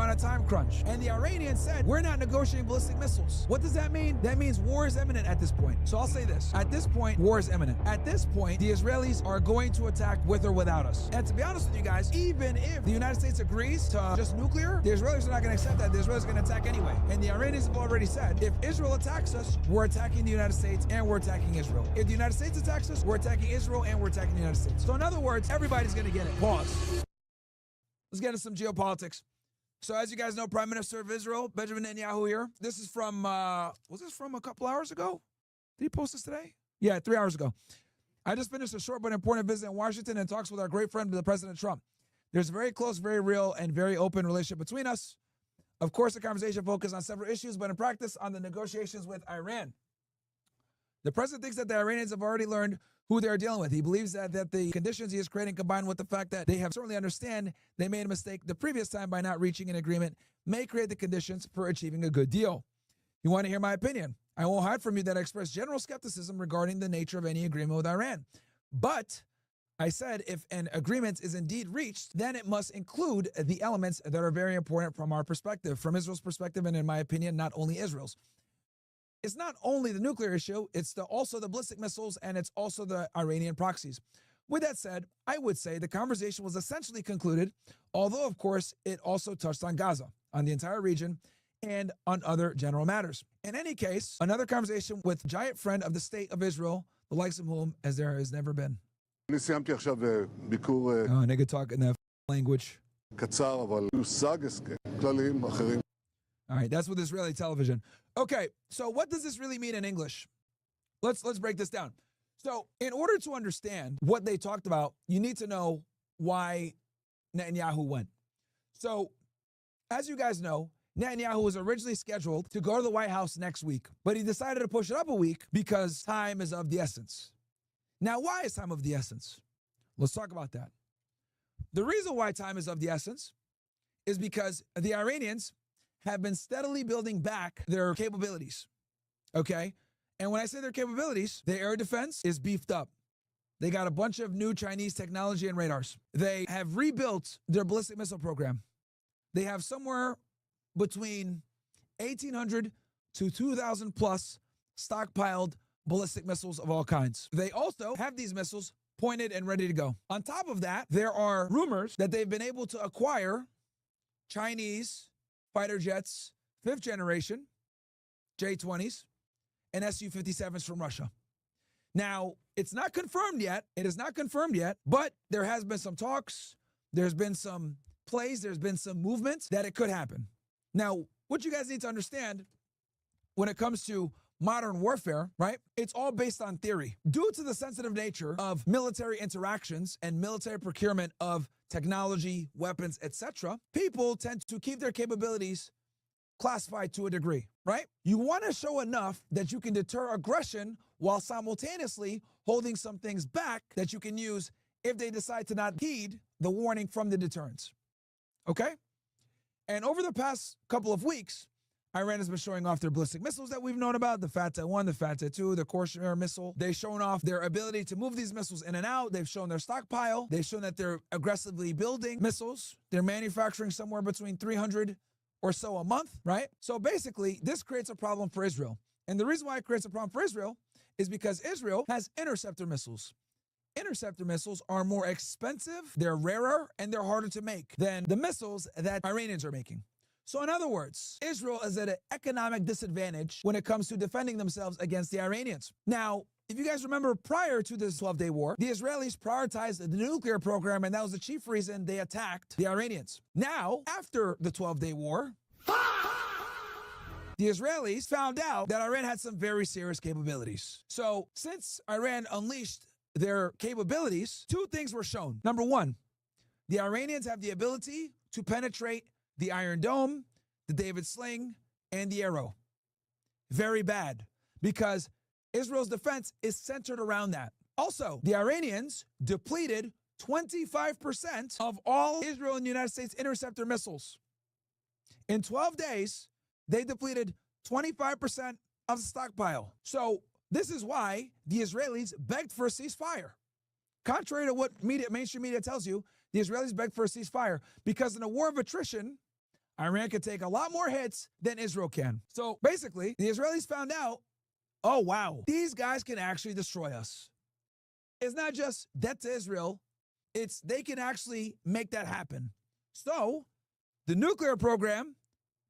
on a time crunch. And the Iranians said, we're not negotiating ballistic missiles. What does that mean? That means war is imminent at this point. So I'll say this. At this point, war is imminent. At this point, the Israelis are going to attack with or without us. And to be honest with you guys, even if the United States agrees to just nuclear, the Israelis are not going to accept that. The Israelis are going to attack anyway. And the Iranians have already said, if Israel attacks us, we're attacking the United States and we're attacking Israel. If the United States attacks us, we're attacking Israel and we're attacking the United States. So in other words, everybody's going to get it. Pause. Let's get into some geopolitics. So as you guys know, Prime Minister of Israel, Benjamin Netanyahu here. This is from, was this from a couple hours ago? Did he post this today? Yeah, 3 hours ago. I just finished a short but important visit in Washington and talks with our great friend, the President Trump. There's a very close, very real, and very open relationship between us. Of course, the conversation focused on several issues, but in practice on the negotiations with Iran. The president thinks that the Iranians have already learned who they're dealing with. He believes that the conditions he is creating, combined with the fact that they have certainly understand they made a mistake the previous time by not reaching an agreement, may create the conditions for achieving a good deal. You want to hear my opinion? I won't hide from you that I express general skepticism regarding the nature of any agreement with Iran. But I said if an agreement is indeed reached, then it must include the elements that are very important from our perspective, from Israel's perspective, and in my opinion, not only Israel's. It's not only the nuclear issue, it's also the ballistic missiles, and it's also the Iranian proxies. With that said, I would say the conversation was essentially concluded, although, of course, it also touched on Gaza, on the entire region, and on other general matters. In any case, another conversation with a giant friend of the state of Israel, the likes of whom as there has never been. אני סיימתי עכשיו ביקור nigga talk in that language. קצר, אבל יושג הסכם, כללים אחרים. All right, that's with Israeli television. Okay, so what does this really mean in English? Let's break this down. So in order to understand what they talked about, you need to know why Netanyahu went. So as you guys know, Netanyahu was originally scheduled to go to the White House next week, but he decided to push it up a week because time is of the essence. Now, why is time of the essence? Let's talk about that. The reason why time is of the essence is because the Iranians have been steadily building back their capabilities, okay? And when I say their capabilities, their air defense is beefed up. They got a bunch of new Chinese technology and radars. They have rebuilt their ballistic missile program. They have somewhere between 1,800 to 2,000 plus stockpiled ballistic missiles of all kinds. They also have these missiles pointed and ready to go. On top of that, there are rumors that they've been able to acquire Chinese fighter jets, 5th generation, J-20s, and Su-57s from Russia. Now, it's not confirmed yet. It is not confirmed yet, but there has been some talks. There's been some plays. There's been some movements that it could happen. Now, what you guys need to understand when it comes to modern warfare, right? It's all based on theory. Due to the sensitive nature of military interactions and military procurement of technology, weapons, etc., people tend to keep their capabilities classified to a degree, right? You want to show enough that you can deter aggression while simultaneously holding some things back that you can use if they decide to not heed the warning from the deterrents, okay? And over the past couple of weeks, Iran has been showing off their ballistic missiles that we've known about, the Fateh-1, the Fateh-2, the Corsair missile. They've shown off their ability to move these missiles in and out. They've shown their stockpile. They've shown that they're aggressively building missiles. They're manufacturing somewhere between 300 or so a month, right? So basically, this creates a problem for Israel. And the reason why it creates a problem for Israel is because Israel has interceptor missiles. Interceptor missiles are more expensive, they're rarer, and they're harder to make than the missiles that Iranians are making. So in other words, Israel is at an economic disadvantage when it comes to defending themselves against the Iranians. Now, if you guys remember, prior to this 12-day war, the Israelis prioritized the nuclear program, and that was the chief reason they attacked the Iranians. Now, after the 12-day war, the Israelis found out that Iran had some very serious capabilities. So since Iran unleashed their capabilities, two things were shown. Number one, the Iranians have the ability to penetrate the Iron Dome, the David Sling, and the Arrow. Very bad, because Israel's defense is centered around that. Also, the Iranians depleted 25% of all Israel and United States interceptor missiles. In 12 days, they depleted 25% of the stockpile. So this is why the Israelis begged for a ceasefire. Contrary to what mainstream media tells you, the Israelis begged for a ceasefire because in a war of attrition, Iran could take a lot more hits than Israel can. So basically, the Israelis found out, oh wow, these guys can actually destroy us. It's not just debt to Israel, it's they can actually make that happen. So the nuclear program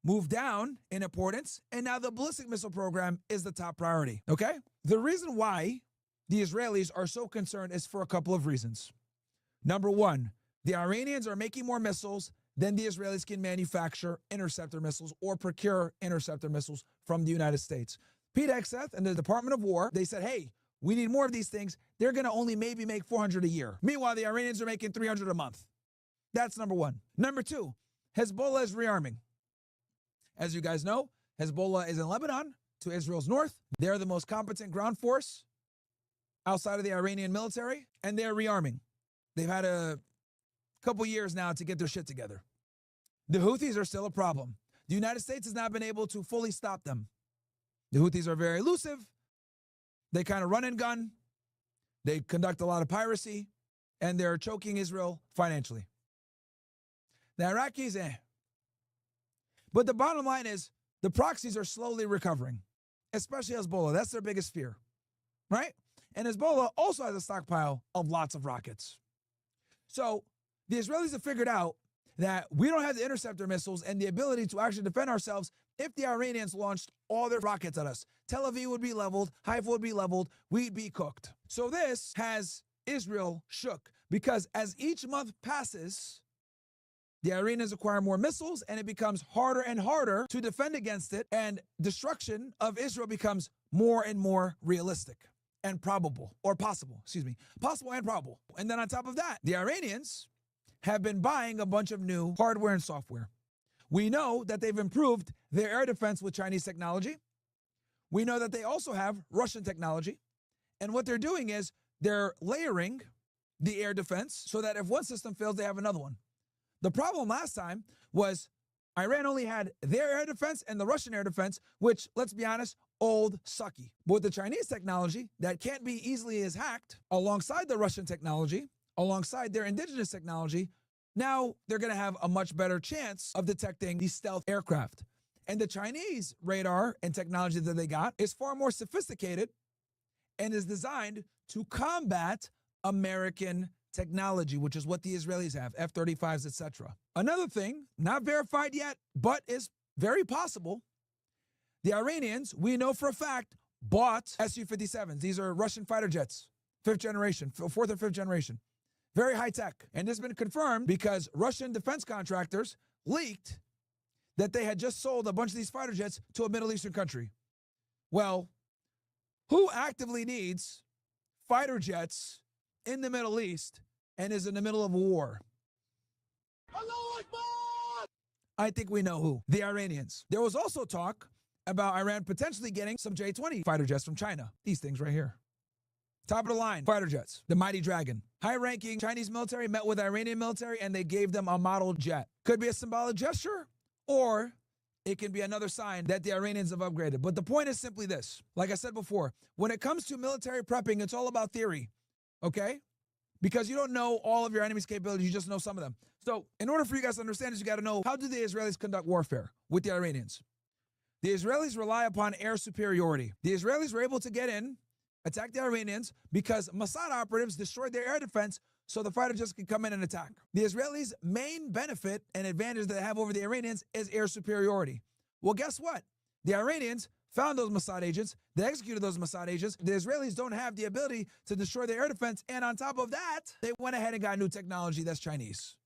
moved down in importance, and now the ballistic missile program is the top priority, okay? The reason why the Israelis are so concerned is for a couple of reasons. Number one, the Iranians are making more missiles than the Israelis can manufacture interceptor missiles or procure interceptor missiles from the United States. Pete Hegseth and the Department of War, they said, hey, we need more of these things. They're going to only maybe make 400 a year. Meanwhile, the Iranians are making 300 a month. That's number one. Number two, Hezbollah is rearming. As you guys know, Hezbollah is in Lebanon to Israel's north. They're the most competent ground force outside of the Iranian military, and they're rearming. They've had a couple years now to get their shit together. The Houthis are still a problem. The United States has not been able to fully stop them. The Houthis are very elusive. They kind of run and gun. They conduct a lot of piracy, and they're choking Israel financially. The Iraqis, But the bottom line is the proxies are slowly recovering, especially Hezbollah. That's their biggest fear, right? And Hezbollah also has a stockpile of lots of rockets. So the Israelis have figured out that we don't have the interceptor missiles and the ability to actually defend ourselves if the Iranians launched all their rockets at us. Tel Aviv would be leveled, Haifa would be leveled, we'd be cooked. So this has Israel shook because as each month passes, the Iranians acquire more missiles and it becomes harder and harder to defend against it, and destruction of Israel becomes more and more realistic and probable, or possible, possible and probable. And then on top of that, the Iranians have been buying a bunch of new hardware and software. We know that they've improved their air defense with Chinese technology. We know that they also have Russian technology. And what they're doing is they're layering the air defense so that if one system fails, they have another one. The problem last time was Iran only had their air defense and the Russian air defense, which, let's be honest, old, sucky. But with the Chinese technology that can't be easily as hacked, alongside the Russian technology, alongside their indigenous technology, now they're going to have a much better chance of detecting these stealth aircraft. And the Chinese radar and technology that they got is far more sophisticated and is designed to combat American technology, which is what the Israelis have, F-35s, etc. Another thing, not verified yet, but is very possible, the Iranians, we know for a fact, bought Su-57s. These are Russian fighter jets, fourth or fifth generation. Very high tech. And this has been confirmed because Russian defense contractors leaked that they had just sold a bunch of these fighter jets to a Middle Eastern country. Well, who actively needs fighter jets in the Middle East and is in the middle of a war? I think we know who. The Iranians. There was also talk about Iran potentially getting some J-20 fighter jets from China. These things right here. Top of the line, fighter jets, the Mighty Dragon. High-ranking Chinese military met with Iranian military and they gave them a model jet. Could be a symbolic gesture, or it can be another sign that the Iranians have upgraded. But the point is simply this. Like I said before, when it comes to military prepping, it's all about theory, okay? Because you don't know all of your enemy's capabilities, you just know some of them. So in order for you guys to understand this, you got to know, how do the Israelis conduct warfare with the Iranians? The Israelis rely upon air superiority. The Israelis were able to get in, attack the Iranians, because Mossad operatives destroyed their air defense so the fighter jets could come in and attack. The Israelis' main benefit and advantage that they have over the Iranians is air superiority. Well, guess what? The Iranians found those Mossad agents, they executed those Mossad agents. The Israelis don't have the ability to destroy their air defense, and on top of that, they went ahead and got new technology that's Chinese.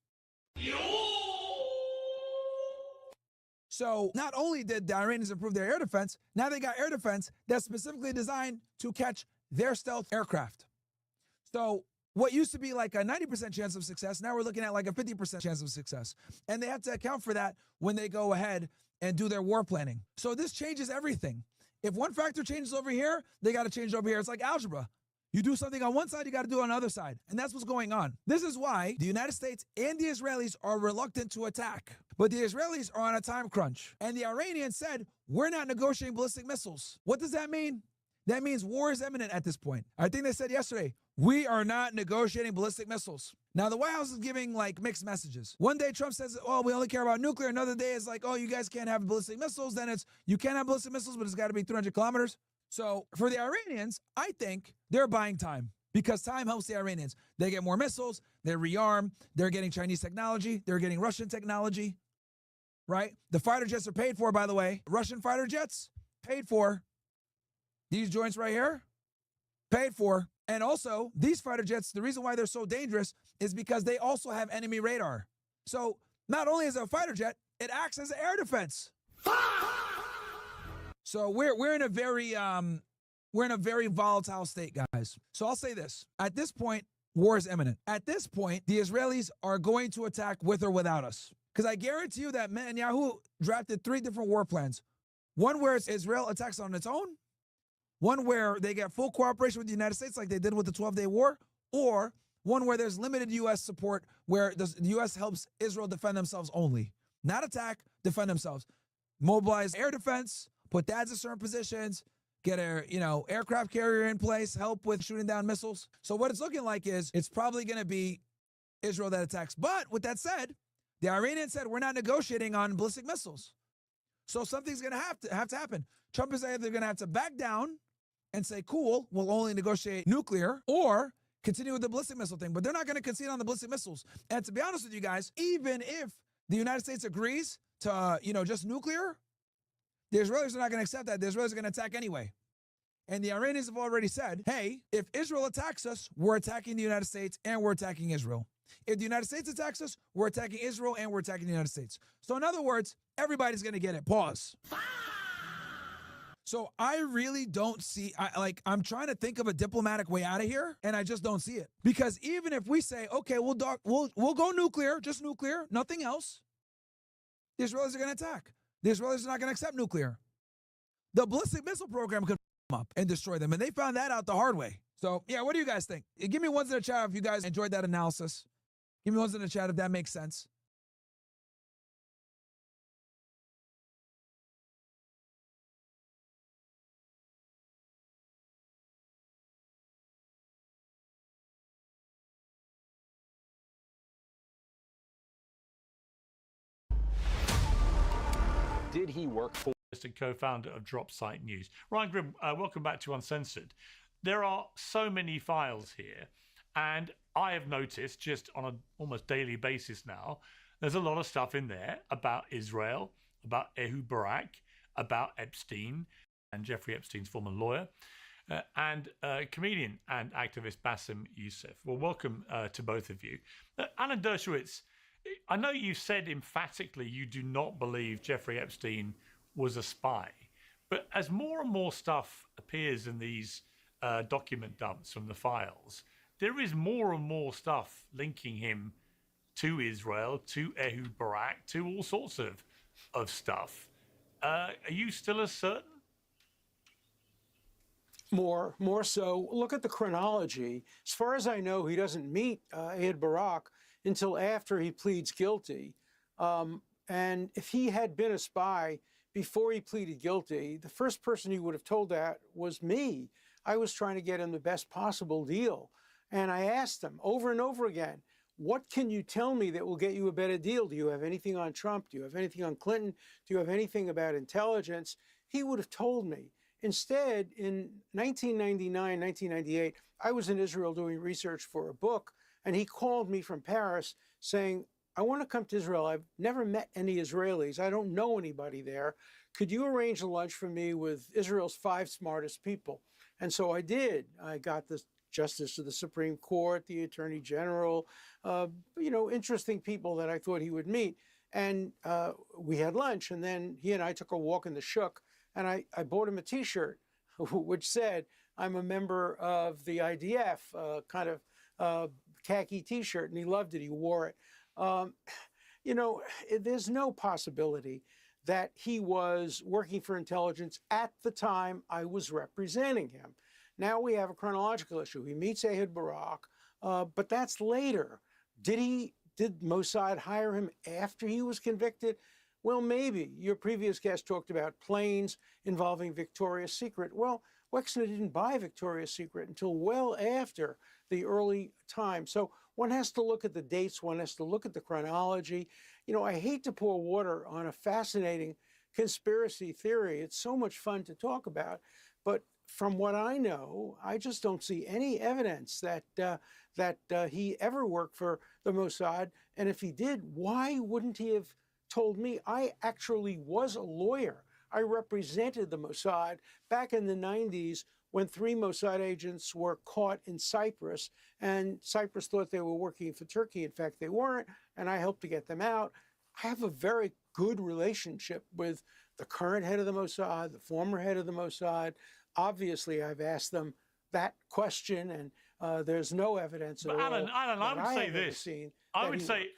So not only did the Iranians improve their air defense, now they got air defense that's specifically designed to catch their stealth aircraft. So what used to be like a 90% chance of success, now we're looking at like a 50% chance of success. And they have to account for that when they go ahead and do their war planning. So this changes everything. If one factor changes over here, they got to change over here. It's like algebra. You do something on one side, you got to do it on the other side. And that's what's going on. This is why the United States and the Israelis are reluctant to attack. But the Israelis are on a time crunch. And the Iranians said, we're not negotiating ballistic missiles. What does that mean? That means war is imminent at this point. I think they said yesterday, we are not negotiating ballistic missiles. Now, the White House is giving like mixed messages. One day Trump says, oh, we only care about nuclear. Another day is like, oh, you guys can't have ballistic missiles. Then it's, you can have ballistic missiles, but it's got to be 300 kilometers. So for the Iranians, I think they're buying time because time helps the Iranians. They get more missiles, they rearm, they're getting Chinese technology, they're getting Russian technology, right? The fighter jets are paid for, by the way. Russian fighter jets, paid for. These joints right here, paid for. And also, these fighter jets, the reason why they're so dangerous is because they also have enemy radar. So not only is it a fighter jet, it acts as air defense. So we're in a very volatile state, guys. So I'll say this. At this point, war is imminent. At this point, the Israelis are going to attack with or without us. Because I guarantee you that Netanyahu drafted 3 different war plans. One where Israel attacks on its own. One where they get full cooperation with the United States like they did with the 12-day war. Or one where there's limited U.S. support where the U.S. helps Israel defend themselves only. Not attack, defend themselves. Mobilize air defense, put dads in certain positions, get a aircraft carrier in place, help with shooting down missiles. So what it's looking like is it's probably going to be Israel that attacks. But with that said, the Iranians said we're not negotiating on ballistic missiles. So something's going to have to happen. Trump is either going to have to back down and say, cool, we'll only negotiate nuclear, or continue with the ballistic missile thing. But they're not going to concede on the ballistic missiles. And to be honest with you guys, even if the United States agrees to, just nuclear, the Israelis are not going to accept that. The Israelis are going to attack anyway. And the Iranians have already said, hey, if Israel attacks us, we're attacking the United States and we're attacking Israel. If the United States attacks us, we're attacking Israel and we're attacking the United States. So in other words, everybody's going to get it. Pause. So I really don't see, I'm trying to think of a diplomatic way out of here, and I just don't see it. Because even if we say, okay, we'll go nuclear, just nuclear, nothing else, the Israelis are going to attack. The Israelis are not going to accept nuclear. The ballistic missile program could up and destroy them, and they found that out the hard way. So, yeah, what do you guys think? Give me ones in the chat if you guys enjoyed that analysis. Give me ones in the chat if that makes sense. Did he work for and co-founder of Dropsite News? Ryan Grim, welcome back to Uncensored. There are so many files here, and I have noticed just on an almost daily basis now, there's a lot of stuff in there about Israel, about Ehud Barak, about Epstein and Jeffrey Epstein's former lawyer, and comedian and activist Bassem Youssef. Well, welcome to both of you. Alan Dershowitz, I know you said emphatically you do not believe Jeffrey Epstein was a spy, but as more and more stuff appears in these document dumps from the files, there is more and more stuff linking him to Israel, to Ehud Barak, to all sorts of stuff. Are you still as certain? More so. Look at the chronology. As far as I know, he doesn't meet Ehud Barak until after he pleads guilty. And if he had been a spy before he pleaded guilty, the first person he would have told that was me. I was trying to get him the best possible deal. And I asked him over and over again, what can you tell me that will get you a better deal? Do you have anything on Trump? Do you have anything on Clinton? Do you have anything about intelligence? He would have told me. Instead, in 1999, 1998, I was in Israel doing research for a book, and he called me from Paris saying, I want to come to Israel. I've never met any Israelis. I don't know anybody there. Could you arrange a lunch for me with Israel's 5 smartest people? And so I did. I got the Justice of the Supreme Court, the Attorney General, interesting people that I thought he would meet. And we had lunch, and then he and I took a walk in the Shuk, and I bought him a T-shirt which said, I'm a member of the IDF, kind of khaki T-shirt, and he loved it. He wore it. There's no possibility that he was working for intelligence at the time I was representing him. Now we have a chronological issue. He meets Ehud Barak, but that's later. Did Mossad hire him after he was convicted? Well, maybe. Your previous guest talked about planes involving Victoria's Secret. Well, Wexner didn't buy Victoria's Secret until well after the early time. So one has to look at the dates, one has to look at the chronology. You know, I hate to pour water on a fascinating conspiracy theory. It's so much fun to talk about. But from what I know, I just don't see any evidence that he ever worked for the Mossad. And if he did, why wouldn't he have told me? I actually was a lawyer. I represented the Mossad back in the 90s when 3 Mossad agents were caught in Cyprus, and Cyprus thought they were working for Turkey. In fact, they weren't, and I helped to get them out. I have a very good relationship with the current head of the Mossad, the former head of the Mossad. Obviously, I've asked them that question, and there's no evidence at all. Alan, I would say this.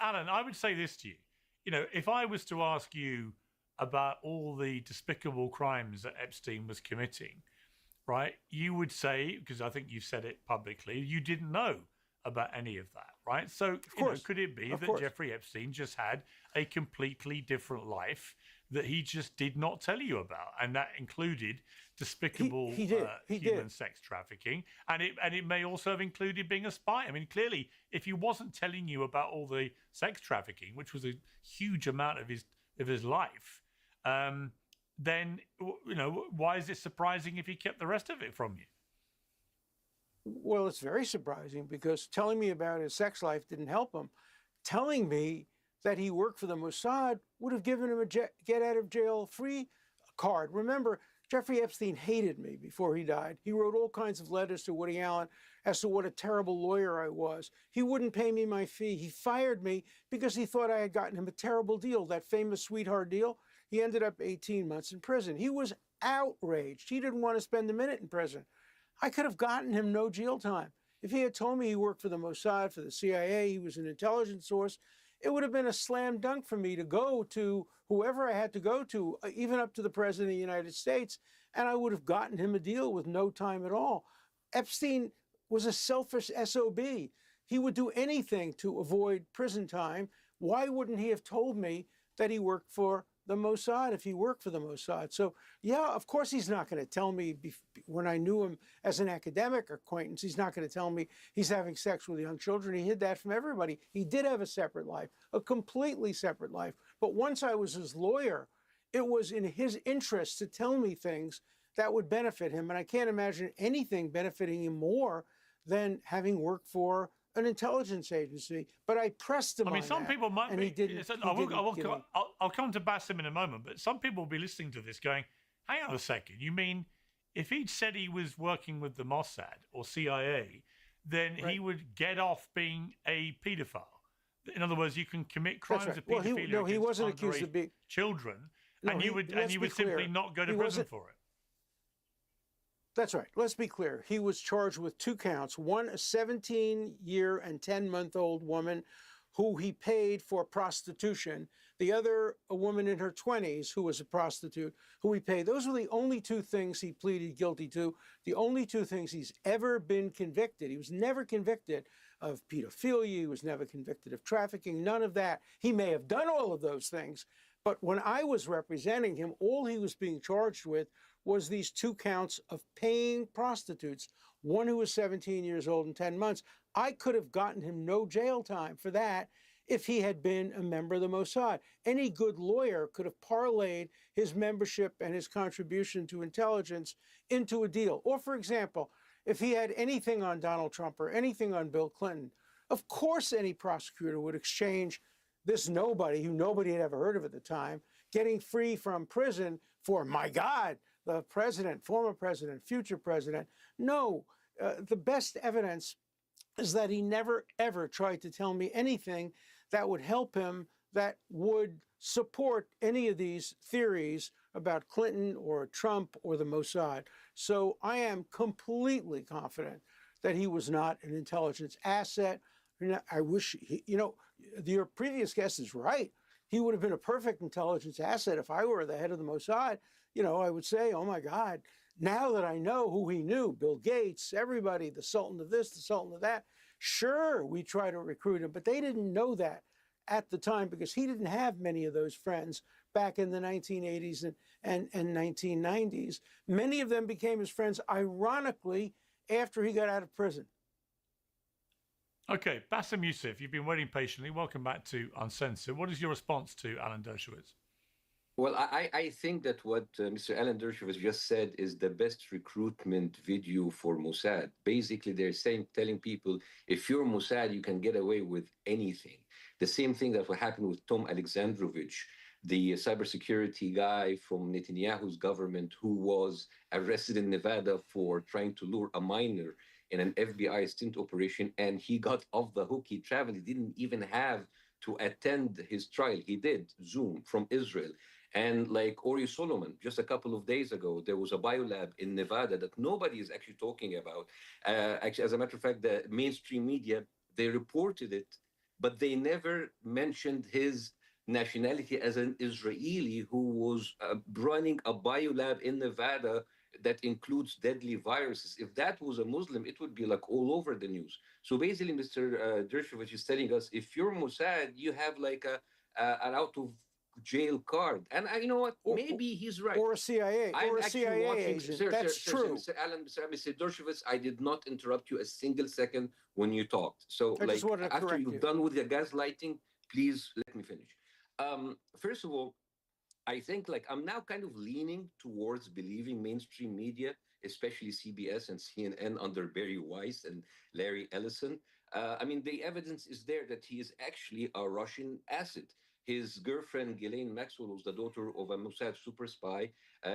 Alan, I would say this to you. You know, if I was to ask you about all the despicable crimes that Epstein was committing, right, you would say, because I think you've said it publicly, you didn't know about any of that, right? So, of course, could it be that Jeffrey Epstein just had a completely different life that he just did not tell you about, and that included despicable human sex trafficking, and it may also have included being a spy? I mean, clearly, if he wasn't telling you about all the sex trafficking, which was a huge amount of his life, then, you know, why is it surprising if he kept the rest of it from you? Well, it's very surprising because telling me about his sex life didn't help him. Telling me that he worked for the Mossad would have given him a get-out-of-jail-free card. Remember, Jeffrey Epstein hated me before he died. He wrote all kinds of letters to Woody Allen as to what a terrible lawyer I was. He wouldn't pay me my fee. He fired me because he thought I had gotten him a terrible deal, that famous sweetheart deal. He ended up 18 months in prison. He was outraged. He didn't want to spend a minute in prison. I could have gotten him no jail time. If he had told me he worked for the Mossad, for the CIA, he was an intelligence source, it would have been a slam dunk for me to go to whoever I had to go to, even up to the President of the United States, and I would have gotten him a deal with no time at all. Epstein was a selfish SOB. He would do anything to avoid prison time. Why wouldn't he have told me that he worked for the Mossad if he worked for the Mossad? So, yeah, of course he's not going to tell me when I knew him as an academic acquaintance, he's not going to tell me he's having sex with young children. He hid that from everybody. He did have a separate life, a completely separate life. But once I was his lawyer, it was in his interest to tell me things that would benefit him. And I can't imagine anything benefiting him more than having worked for an intelligence agency. But I pressed him on that. Some people might and be. He didn't, I'll come to Bassem in a moment, but some people will be listening to this going, hang on a second, you mean if he'd said he was working with the Mossad or CIA, then he would get off being a paedophile? In other words, you can commit crimes of paedophilia he wasn't accused of being children, and you would simply not go to prison for it. That's right. Let's be clear. He was charged with 2 counts. One, a 17-year and 10-month-old woman who he paid for prostitution. The other, a woman in her 20s who was a prostitute who he paid. Those were the only 2 things he pleaded guilty to. The only 2 things he's ever been convicted. He was never convicted of pedophilia. He was never convicted of trafficking. None of that. He may have done all of those things. But when I was representing him, all he was being charged with was these 2 counts of paying prostitutes, one who was 17 years old and 10 months. I could have gotten him no jail time for that if he had been a member of the Mossad. Any good lawyer could have parlayed his membership and his contribution to intelligence into a deal. Or, for example, if he had anything on Donald Trump or anything on Bill Clinton, of course any prosecutor would exchange this nobody, who nobody had ever heard of at the time, getting free from prison for, my God, the president, former president, future president. No, the best evidence is that he never, ever tried to tell me anything that would help him, that would support any of these theories about Clinton or Trump or the Mossad. So I am completely confident that he was not an intelligence asset. I wish, your previous guest is right. He would have been a perfect intelligence asset if I were the head of the Mossad. I would say, oh my God, now that I know who he knew, Bill Gates, everybody, the Sultan of this, the Sultan of that, sure, we try to recruit him, but they didn't know that at the time because he didn't have many of those friends back in the 1980s and 1990s. Many of them became his friends, ironically, after he got out of prison. Okay, Bassem Youssef, you've been waiting patiently. Welcome back to Uncensored. What is your response to Alan Dershowitz? Well, I think that what Mr. Alan Dershowitz just said is the best recruitment video for Mossad. Basically, they're telling people, if you're Mossad, you can get away with anything. The same thing that will happen with Tom Alexandrovich, the cybersecurity guy from Netanyahu's government who was arrested in Nevada for trying to lure a minor in an FBI stint operation, and he got off the hook. He traveled. He didn't even have to attend his trial. He did Zoom from Israel. And like Ori Solomon, just a couple of days ago, there was a biolab in Nevada that nobody is actually talking about. Actually, as a matter of fact, the mainstream media, they reported it, but they never mentioned his nationality as an Israeli who was running a biolab in Nevada that includes deadly viruses. If that was a Muslim, it would be like all over the news. So basically, Mr. Dershowitz is telling us, if you're Mossad, you have like an out of jail card. And you know what? Maybe he's right. Or a CIA, or a CIA agent. That's true. Mr. Dershowitz, I did not interrupt you a single second when you talked. So I just wanted to after correct you're you. done with the gaslighting, please let me finish. First of all, I think like I'm now kind of leaning towards believing mainstream media, especially CBS and CNN under Barry Weiss and Larry Ellison. I mean, the evidence is there that he is actually a Russian asset. His girlfriend, Ghislaine Maxwell, was the daughter of a Mossad super spy.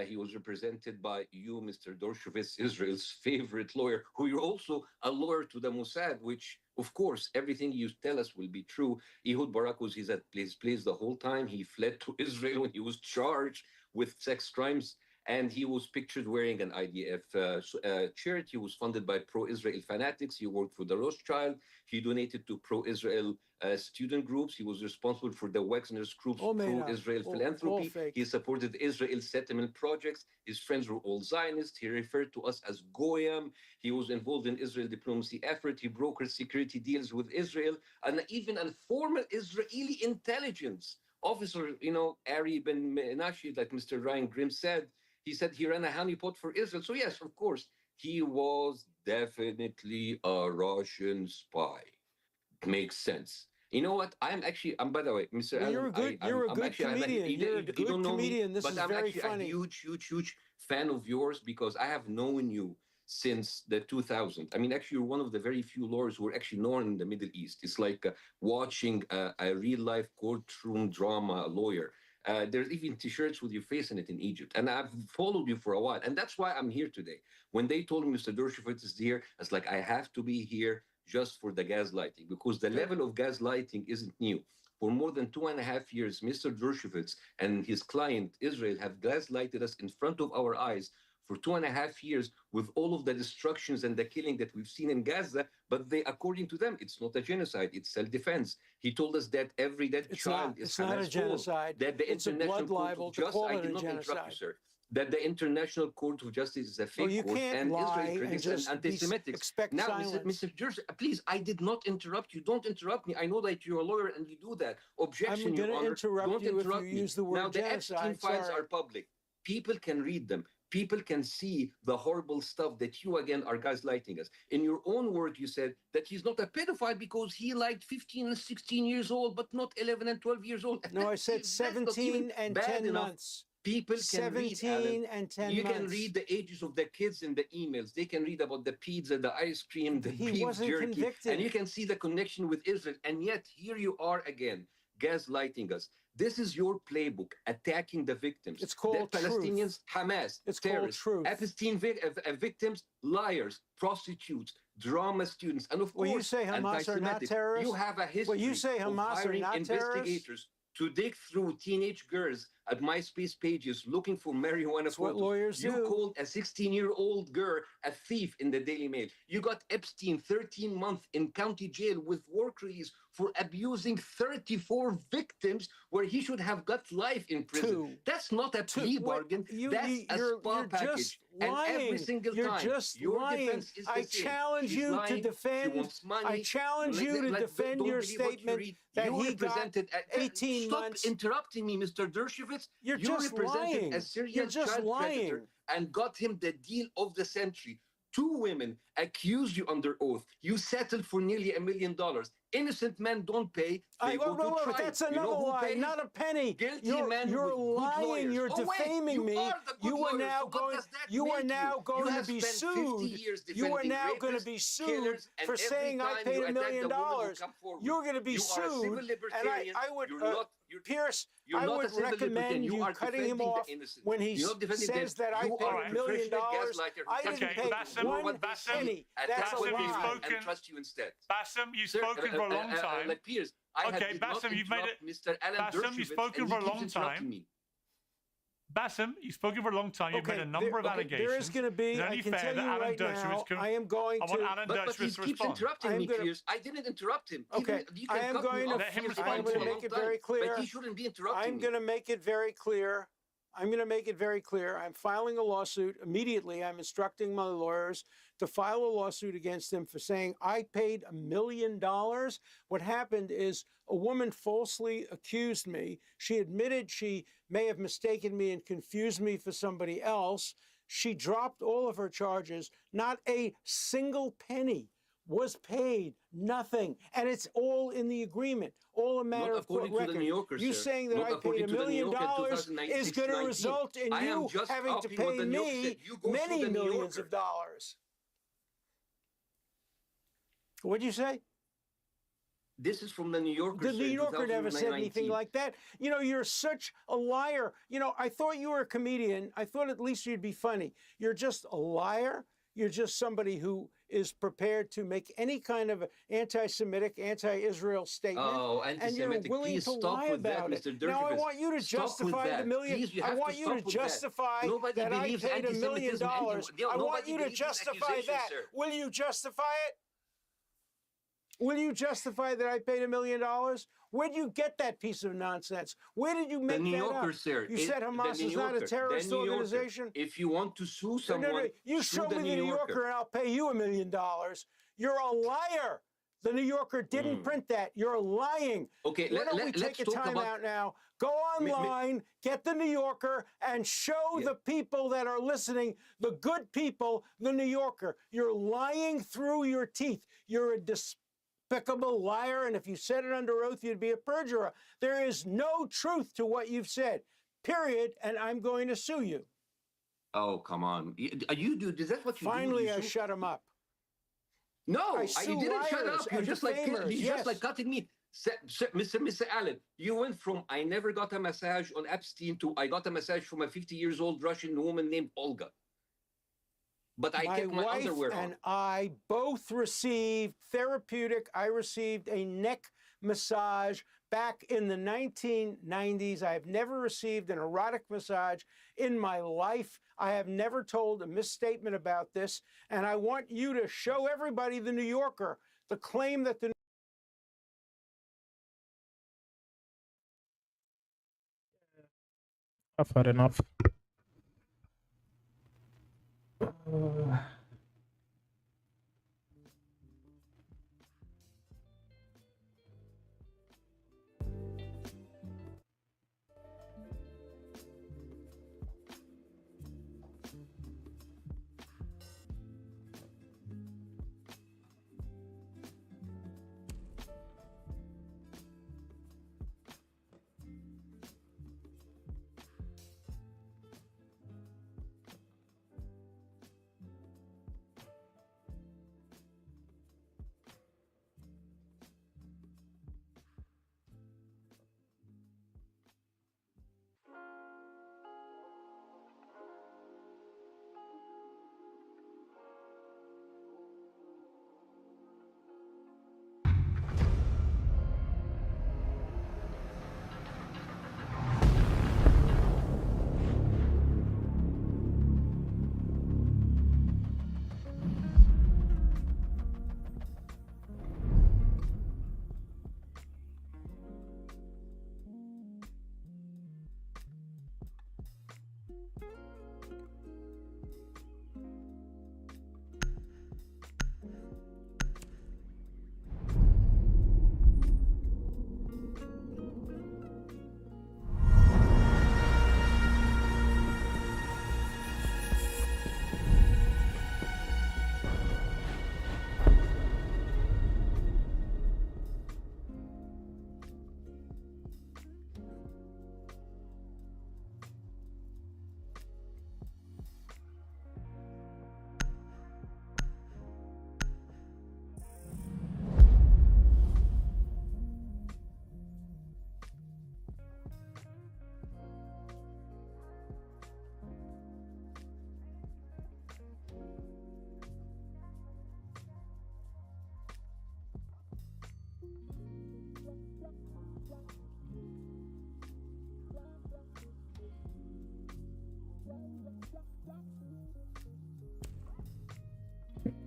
He was represented by you, Mr. Dershowitz, Israel's favorite lawyer, who you're also a lawyer to the Mossad, which, of course, everything you tell us will be true. Ehud Barak was at his place the whole time. He fled to Israel when he was charged with sex crimes. And he was pictured wearing an IDF shirt. He was funded by pro-Israel fanatics. He worked for the Rothschild. He donated to pro-Israel student groups. He was responsible for the Wagner's group's pro-Israel philanthropy. He supported Israel settlement projects. His friends were all Zionists. He referred to us as Goyim. He was involved in Israel diplomacy effort. He brokered security deals with Israel. And even a former Israeli intelligence officer, you know, Ari Ben Menashe, like Mr. Ryan Grimm said, he said he ran a honeypot for Israel. So yes, of course, he was definitely a Russian spy. It makes sense. You know what? I'm by the way, Mr. Allen, You're a good comedian. You're a good comedian. This is very funny. But I'm actually a huge fan of yours because I have known you since the 2000s. I mean, actually, you're one of the very few lawyers who are actually known in the Middle East. It's like watching a real-life courtroom drama lawyer. There's even T-shirts with your face in it in Egypt. And I've followed you for a while. And that's why I'm here today. When they told me Mr. Dershowitz is here, it's like, I have to be here just for the gaslighting, because the level of gaslighting isn't new. For more than 2.5 years, Mr. Dershowitz and his client, Israel, have gaslighted us in front of our eyes for 2.5 years with all of the destructions and the killing that we've seen in Gaza, but they, according to them, it's not a genocide, it's self-defense. He told us that every dead child is It's not a genocide. That the it's a blood libel to call it a genocide. That the International Court of Justice is a fake court, and Israel critics and anti-Semitic. Now, Mr. Jersey, please, I did not interrupt you. Don't interrupt me. I know that you're a lawyer and you do that. Objection, Your Honor. I'm going to interrupt you if you use the word genocide. Now, the Epstein files are public. People can read them. People can see the horrible stuff that you, again, are gaslighting us. In your own word, you said that he's not a pedophile because he liked 15 and 16 years old, but not 11 and 12 years old. No, I said 17 and 10 months. People can read, 17 and 10 you months. can read the ages of the kids in the emails. They can read about the pizza, the ice cream, the beef jerky. Convicted. And you can see the connection with Israel. And yet, here you are again, gaslighting us. This is your playbook, attacking the victims. It's called the Palestinians, truth. Hamas, it's terrorists. Called truth. Epstein victims, liars, prostitutes, drama students, and of course, you say Hamas are not terrorists? You have a history you say Hamas of hiring are not investigators to dig through teenage girls at MySpace pages looking for marijuana photos. What lawyers do. You called a 16-year-old girl a thief in the Daily Mail. You got Epstein 13 months in county jail with work release for abusing 34 victims where he should have got life in prison. That's not a plea bargain. That's a spa package. And every single time, your defense is the same. I challenge you to defend. I challenge you to defend your statement that he got 18 months. Stop interrupting me, Mr. Dershowitz. idiots. You're You just represented lying. a serial You're just child lying. predator and got him the deal of the century. 2 women accused you under oath. You settled for nearly $1 million. Innocent men don't pay. They go to trial. That's You another know who lie. pays? Not a penny. Guilty men You're with good lying. lawyers. You're Oh, wait, defaming me. you are the good You are lawyers. now So what going. does that You are make now you? going You to have be spent 50 sued. years You are defending now going to rapists, be sued killers, and for every saying I time paid you $1 attack million. the woman who come forward. You're going to be You are a sued, civil and libertarian. I would. You're not. Pierce, You're I not would a civil recommend libertarian. You you are cutting him defending off the innocent. when he You're not defending says them. that I You paid are $1 a million. professional gaslighter. I didn't Okay, pay Bassem, one Bassem, penny. Attack That's a what Bassem, we you've lie. have spoken- and trust you instead. Bassem, you've Sir, spoken for a long time. Like Piers, I Okay, did not Bassem, you've made interrupt Mr. Alan Bassem, Dershowitz, you've spoken and for a he long keeps interrupting time. me. Bassem, you've spoken for a long time. You've made a number of allegations. There is going to be. It's I only can fair tell that you Alan right Dershowitz now. can. I am going I want to. Alan But Dershowitz he to keeps respond. interrupting I'm me, gonna- Piers. I didn't interrupt him. Okay, You can I am cut me going off, to. Let him Piers, respond I'm to going to you. make it very clear. But he shouldn't be interrupting I'm me. going to make it very clear. I'm going to make it very clear. I'm filing a lawsuit immediately. I'm instructing my lawyers to file a lawsuit against him for saying I paid $1 million. What happened is a woman falsely accused me. She admitted she may have mistaken me and confused me for somebody else. She dropped all of her charges. Not a single penny was paid, nothing. And it's all in the agreement, all a matter Not of court according to the record. New Yorker, You sir. saying that Not I according paid $1 to the New million Yorker, is going to 2019. result in I am you just having to copying what pay the New Yorker me said. You go many sue the New millions Yorker. of dollars. What'd you say? This is from the New Yorker. The sir, New in Yorker never said 2019. anything like that. You know, you're such a liar. You know, I thought you were a comedian. I thought at least you'd be funny. You're just a liar. You're just somebody who is prepared to make any kind of anti-Semitic, anti-Israel statement. Oh, and anti-Semitic. you're willing Please to stop lie with that, about it. Mr. Now I Dershowitz. want you to Stop with justify the that. million. Please, you I have to want you stop to with that. justify Nobody that I believes paid $1 million. anti-Semitism I want nobody you to believes this justify accusation, that. sir. Will you justify it? Will you justify that I paid $1 million? Where did you get that piece of nonsense? Where did you make The New that Yorker, up? sir. You said Hamas the New is not a Yorker, terrorist the New Yorker. organization? If you want to sue No, someone, no, no. You sue show me the New Yorker and I'll pay you $1 million. You're a liar. The New Yorker didn't print that. You're lying. Okay, Why don't we take a time out now? Go online, get the New Yorker, and show the people that are listening, the good people, the New Yorker. You're lying through your teeth. You're a despicable liar, and if you said it under oath, you'd be a perjurer. There is no truth to what you've said, period, and I'm going to sue you. Oh, come on. You do. Is that what you do? Finally, I shut him up. No, sue you didn't shut liars up. You're and just like defamers, you're yes. just like cutting me. Mr. Allen, you went from I never got a massage on Epstein to I got a massage from a 50-year-old Russian woman named Olga. But I kept my wife underwear on. and I both received therapeutic. I received a neck massage back in the 1990s. I have never received an erotic massage in my life. I have never told a misstatement about this. And I want you to show everybody the New Yorker, the claim that the I've had enough.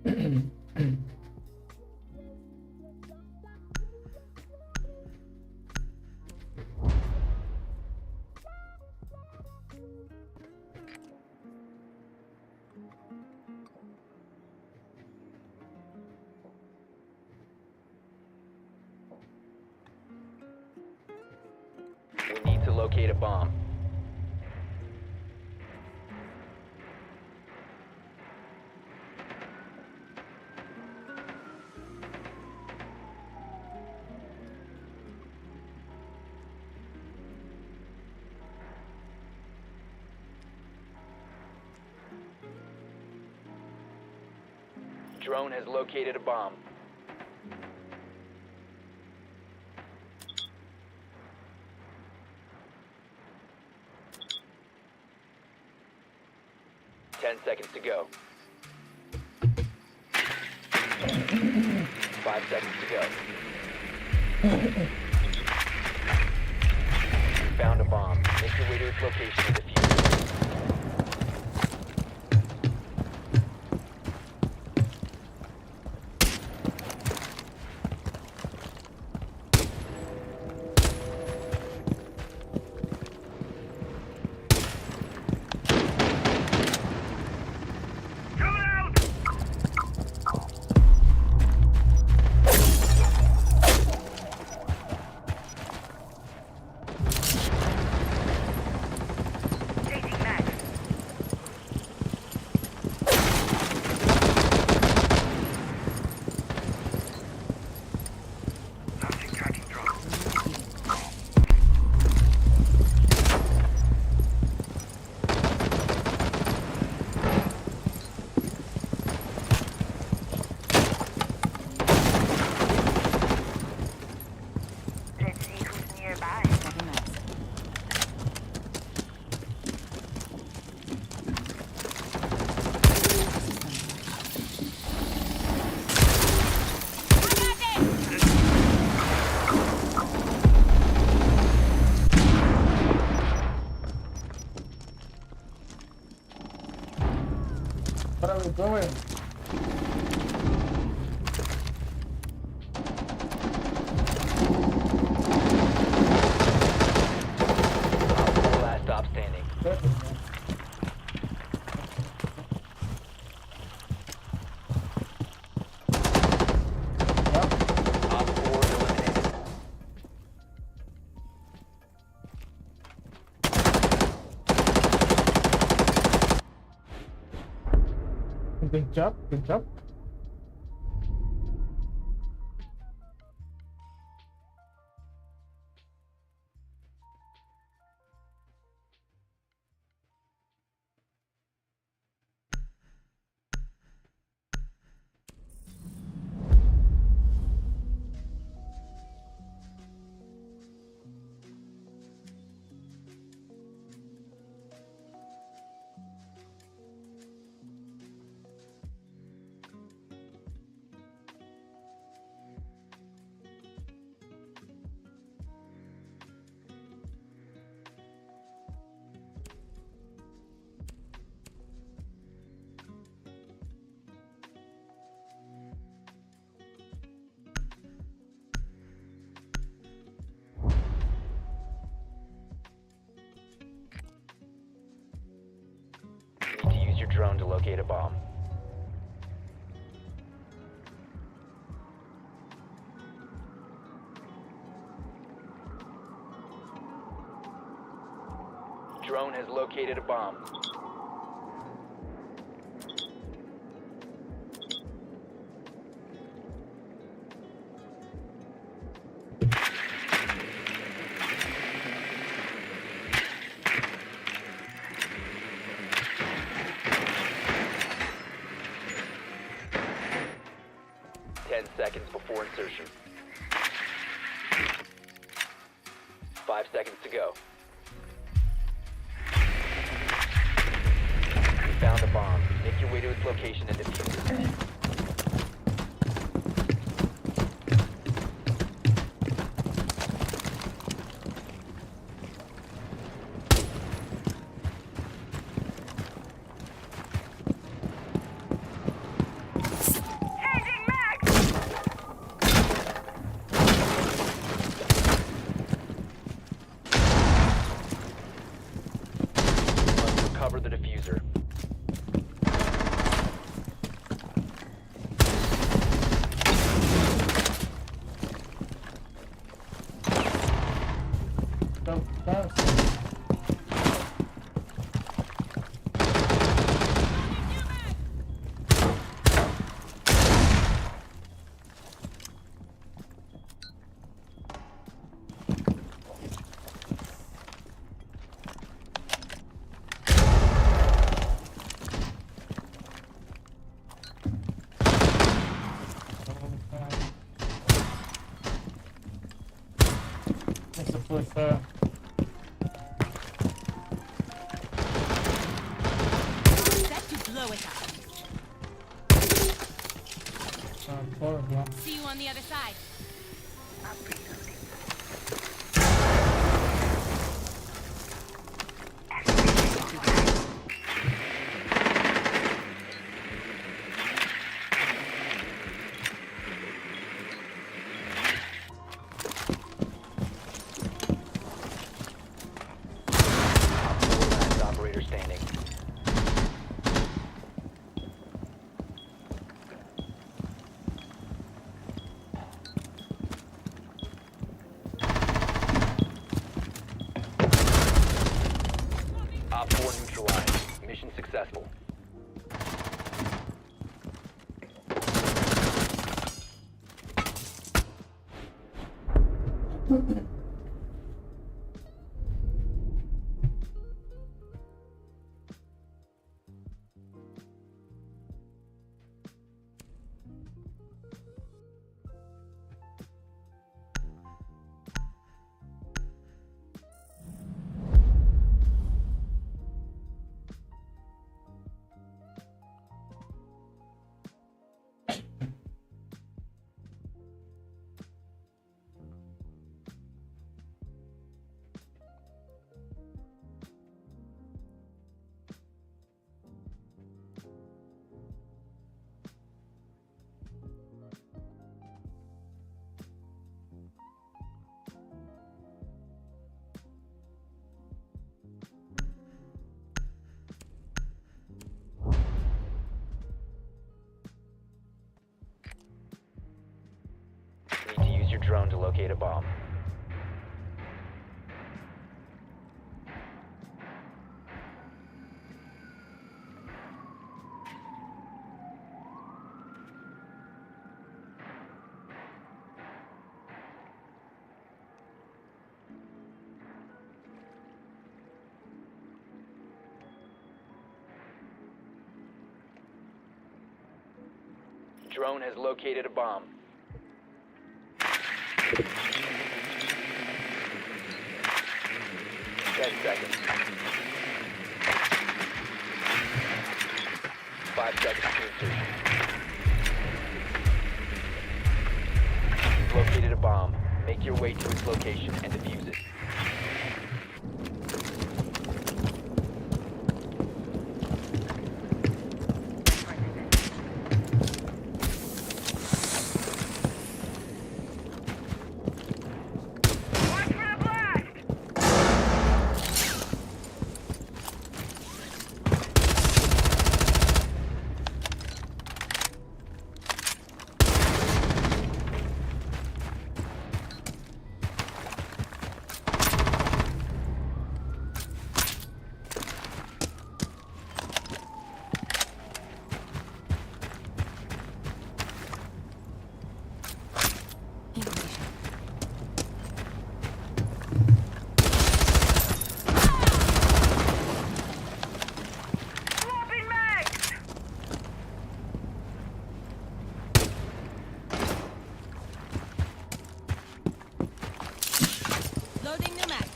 We need to locate a bomb. Drone has located a bomb. Ten seconds to go. 5 seconds to go. You found a bomb. Make your way to its location and defuse it. What are we doing? Last stop standing. Op 4 eliminated. Good job, good job. You need to use your drone to locate a bomb. Drone has located a bomb. Seconds before insertion. 5 seconds to go. You found a bomb. Make your way to its location and defuse it. with Set to blow it up. Florida. See you on the other side. Last operator standing. Op 4 neutralized. Mission successful. Need to use your drone to locate a bomb. Drone has located a bomb. 10 seconds. 5 seconds to insertion. You've located a bomb. Make your way to its location and defuse it. Loading new mag.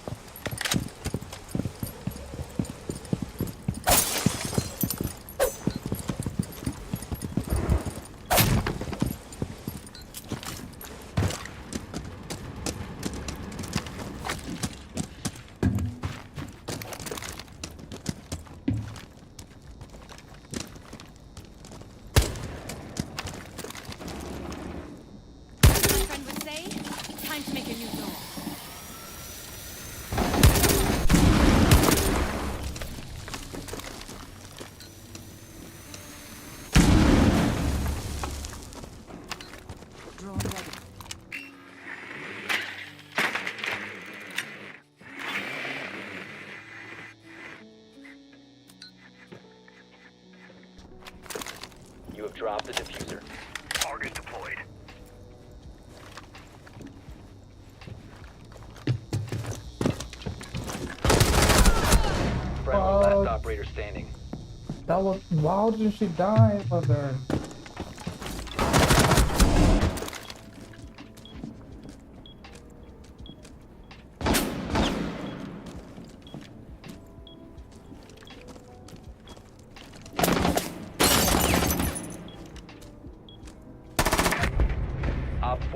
My friend would say, time to make a new norm. Drone ready. You have dropped the diffuser. Target deployed. Friendly last operator standing. That was. Why didn't she die, brother?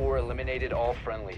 4 eliminated all friendlies.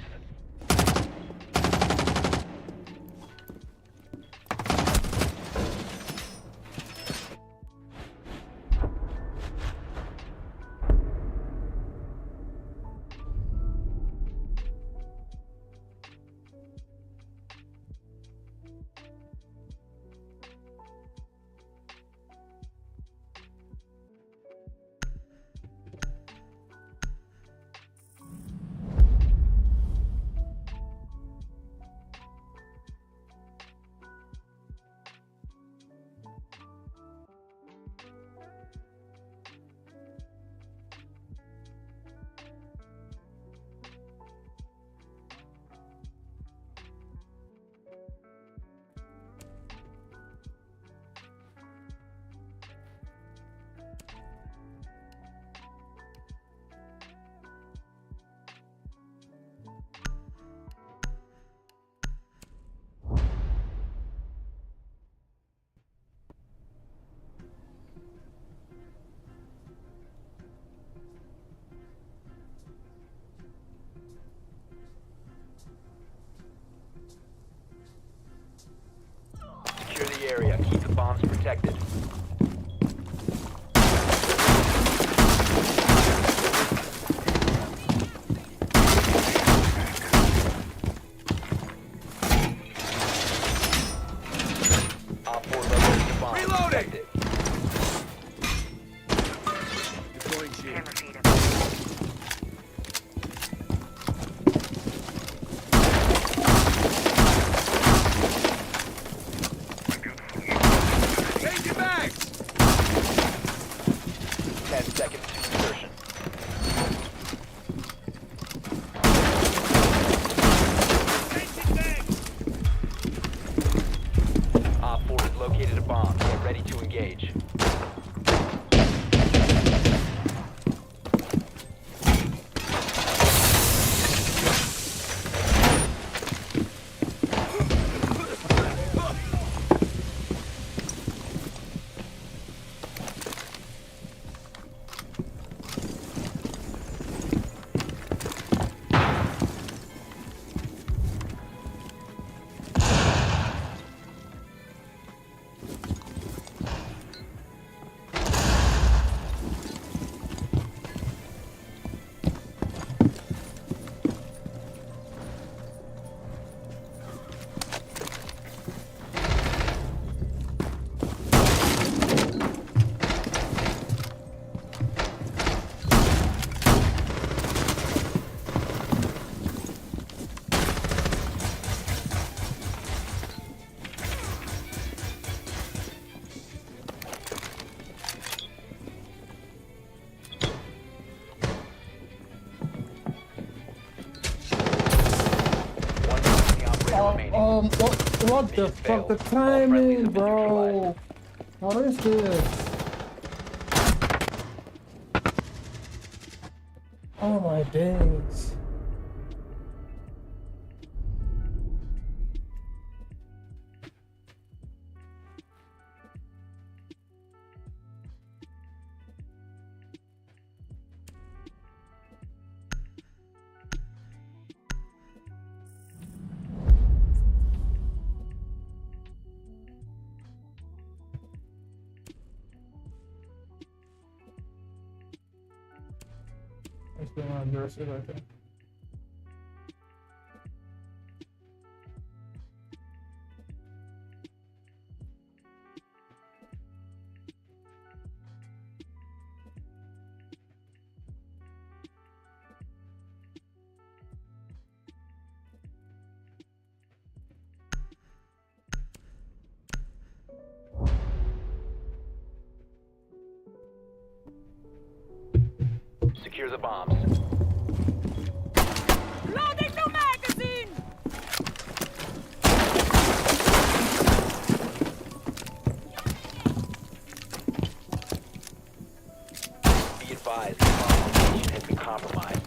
Secure the area. Keep the bombs protected. Op 4 located the bomb. Reloading! Protect it. Deploying shield. Camera feed him. Changing bags! 10 seconds to insertion. Op 4 has located a bomb. Get ready to engage. One friendly operator remaining. What the Mission fuck? failed. The All friendlies timing, have been bro. neutralized. What is this? Oh my days. It's still my jersey right there. Secure the bombs. Loading new magazine! Be advised, the bomb location has been compromised.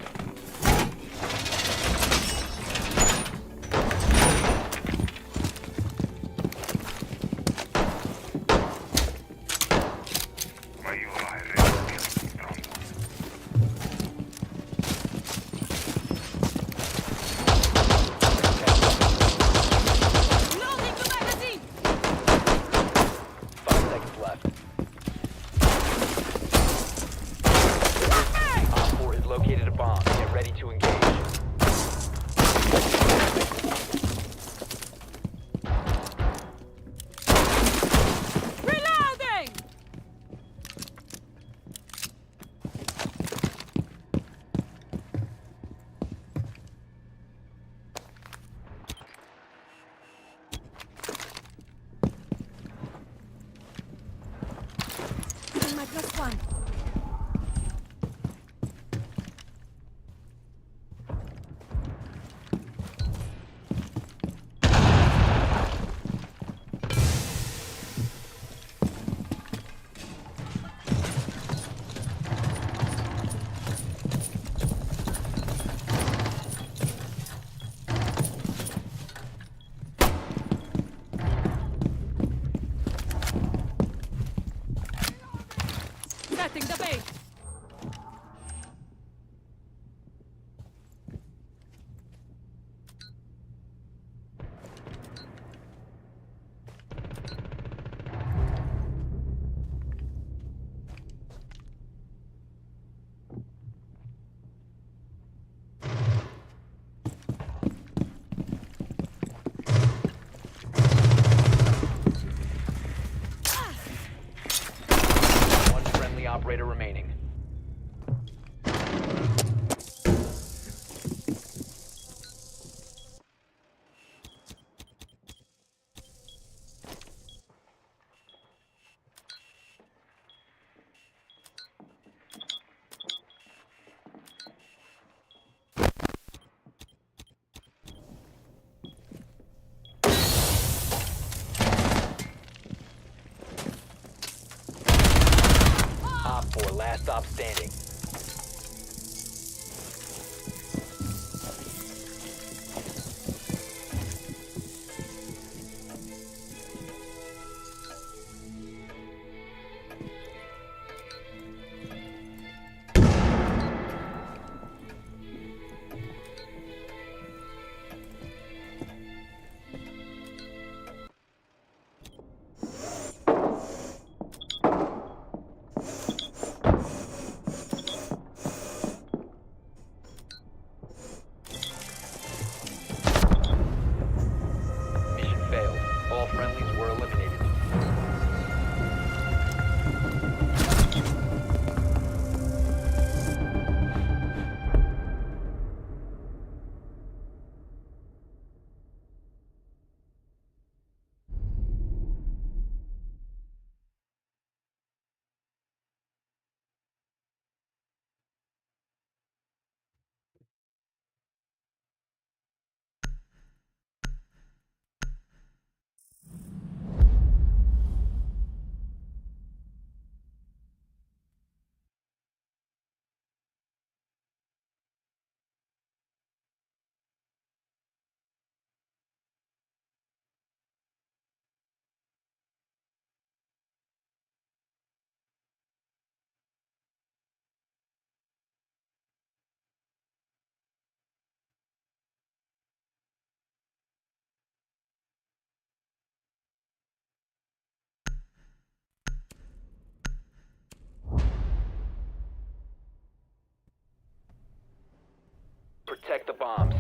the bombs.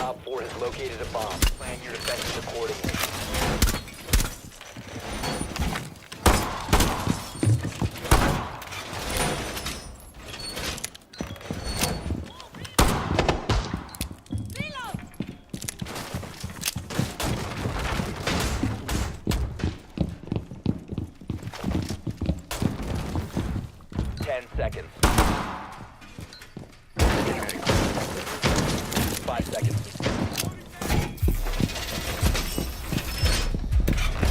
Op 4 has located a bomb. Plan your defenses accordingly. Reload! 10 seconds. 5 seconds.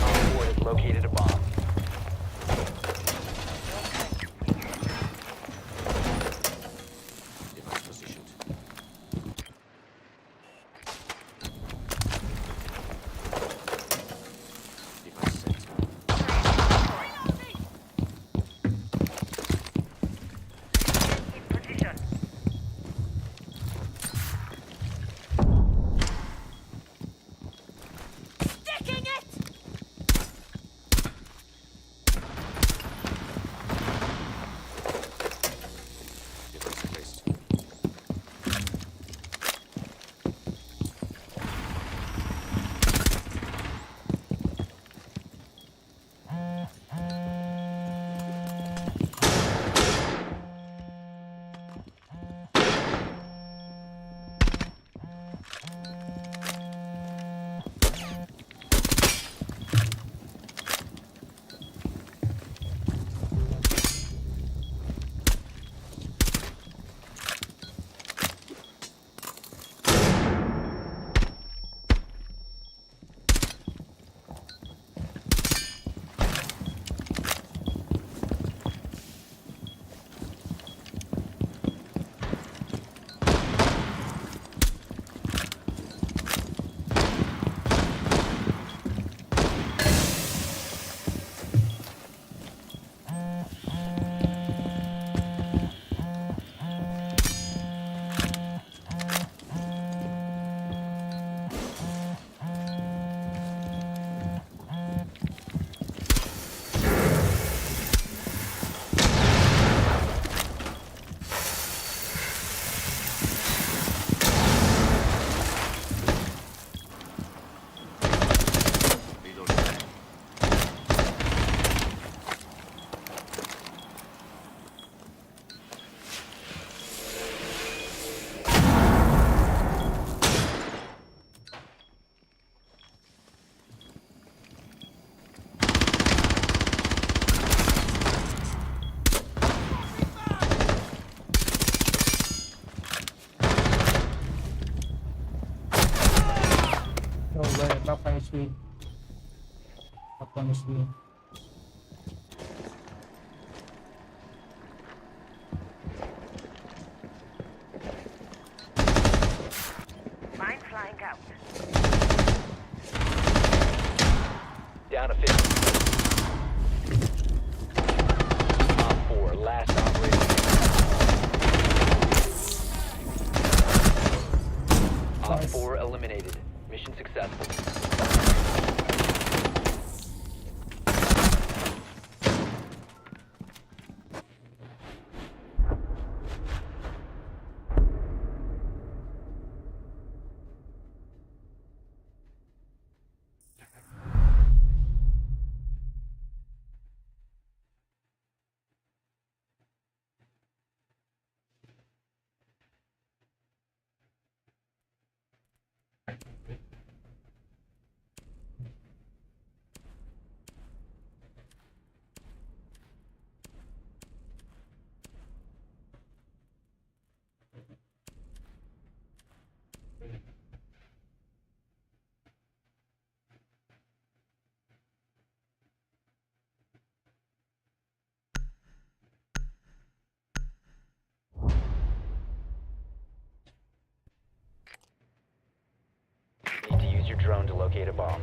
Op 4 has located a bomb. Device positioned. Device set. In position. Sticking it! Device placed. Reloading. No way, back on HP. Back on HP. Mine flying out. Down to 50. Op 4, last operator. Op Nice. 4 eliminated. Mission successful. Need to use your drone to locate a bomb.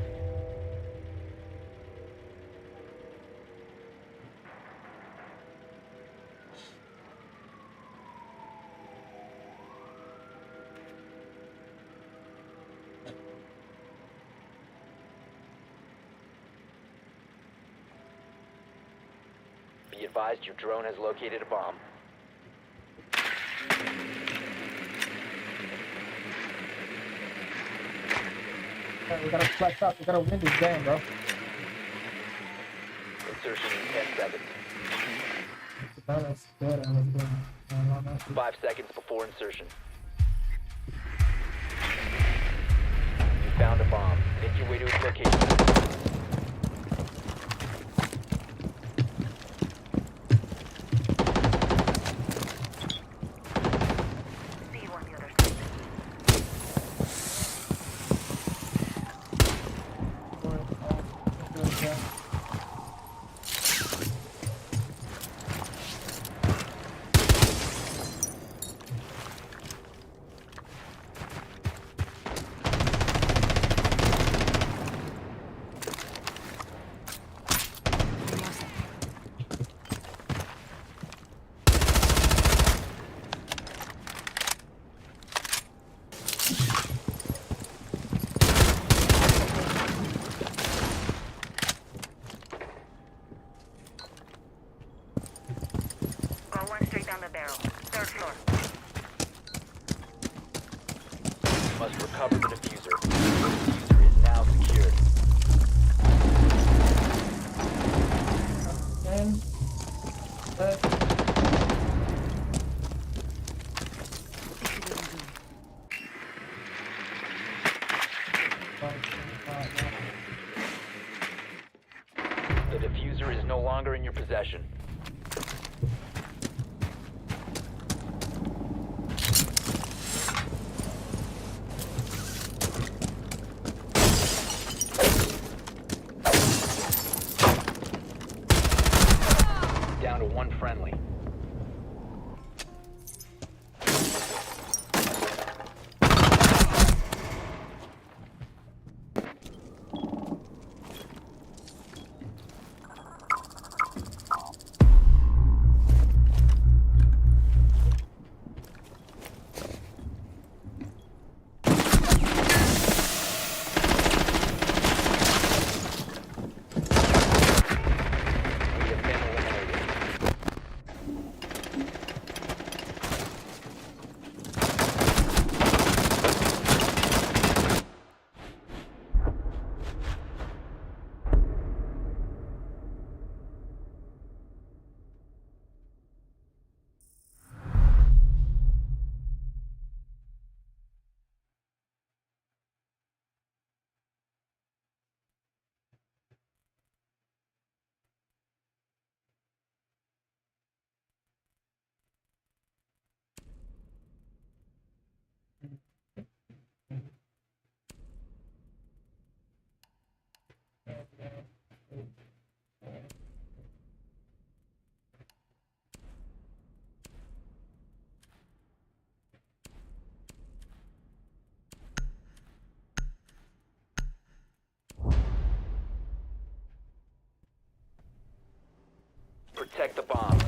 advised your drone has located a bomb. We gotta flex up. We gotta win this game, bro. Insertion in 10 seconds. That's good. 5 seconds before insertion. You found a bomb. Make your way to its location. See you on the other side. Go one straight down the barrel. Third floor. Must recover the diffuser. The diffuser is now secured. And The diffuser is no longer in your possession. Down to one friendly. We have been eliminated. Protect the bomb.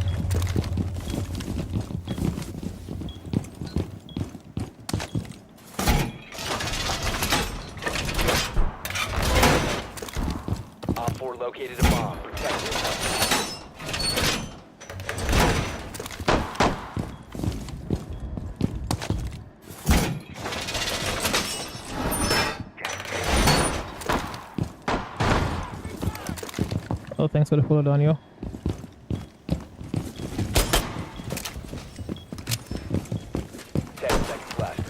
Op 4 located a bomb. Protect it. oh, thanks for the follow, Daniel. 10 seconds left.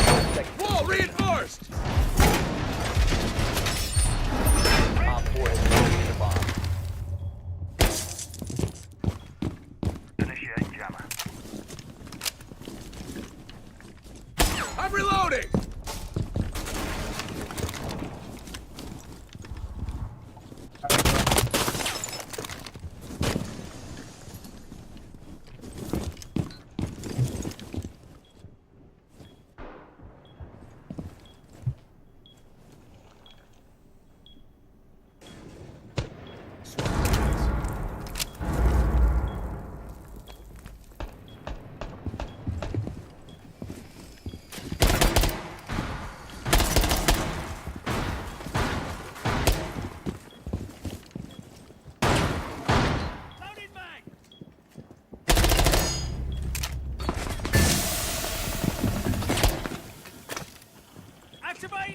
5 seconds. Wall reinforced! Op 4 has located a bomb. Initiate jammer. I'm reloading!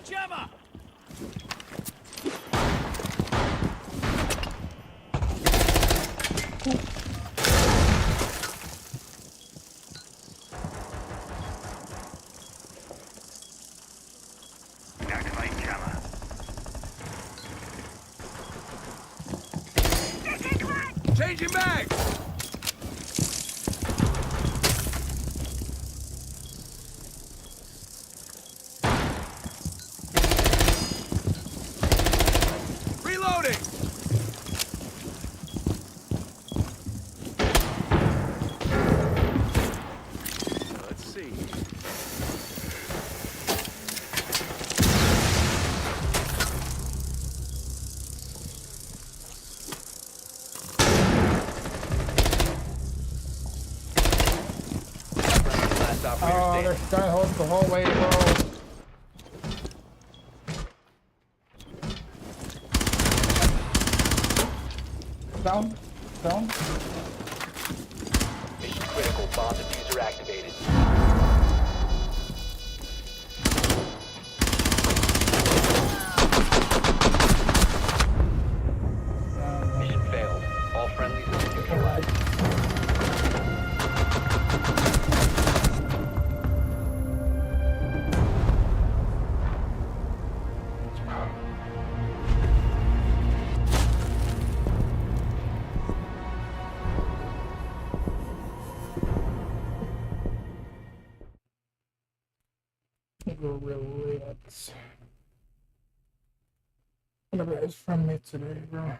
jammer! Activate jammer. Changing back! Reloading! Let's see. Last operator Oh, standing. they're strongholds the whole way, bro. Down. Down. Mission critical. Bomb diffuser activated. Mission failed. All friendlies have been neutralized. Go relax. Whatever is from me today, bro.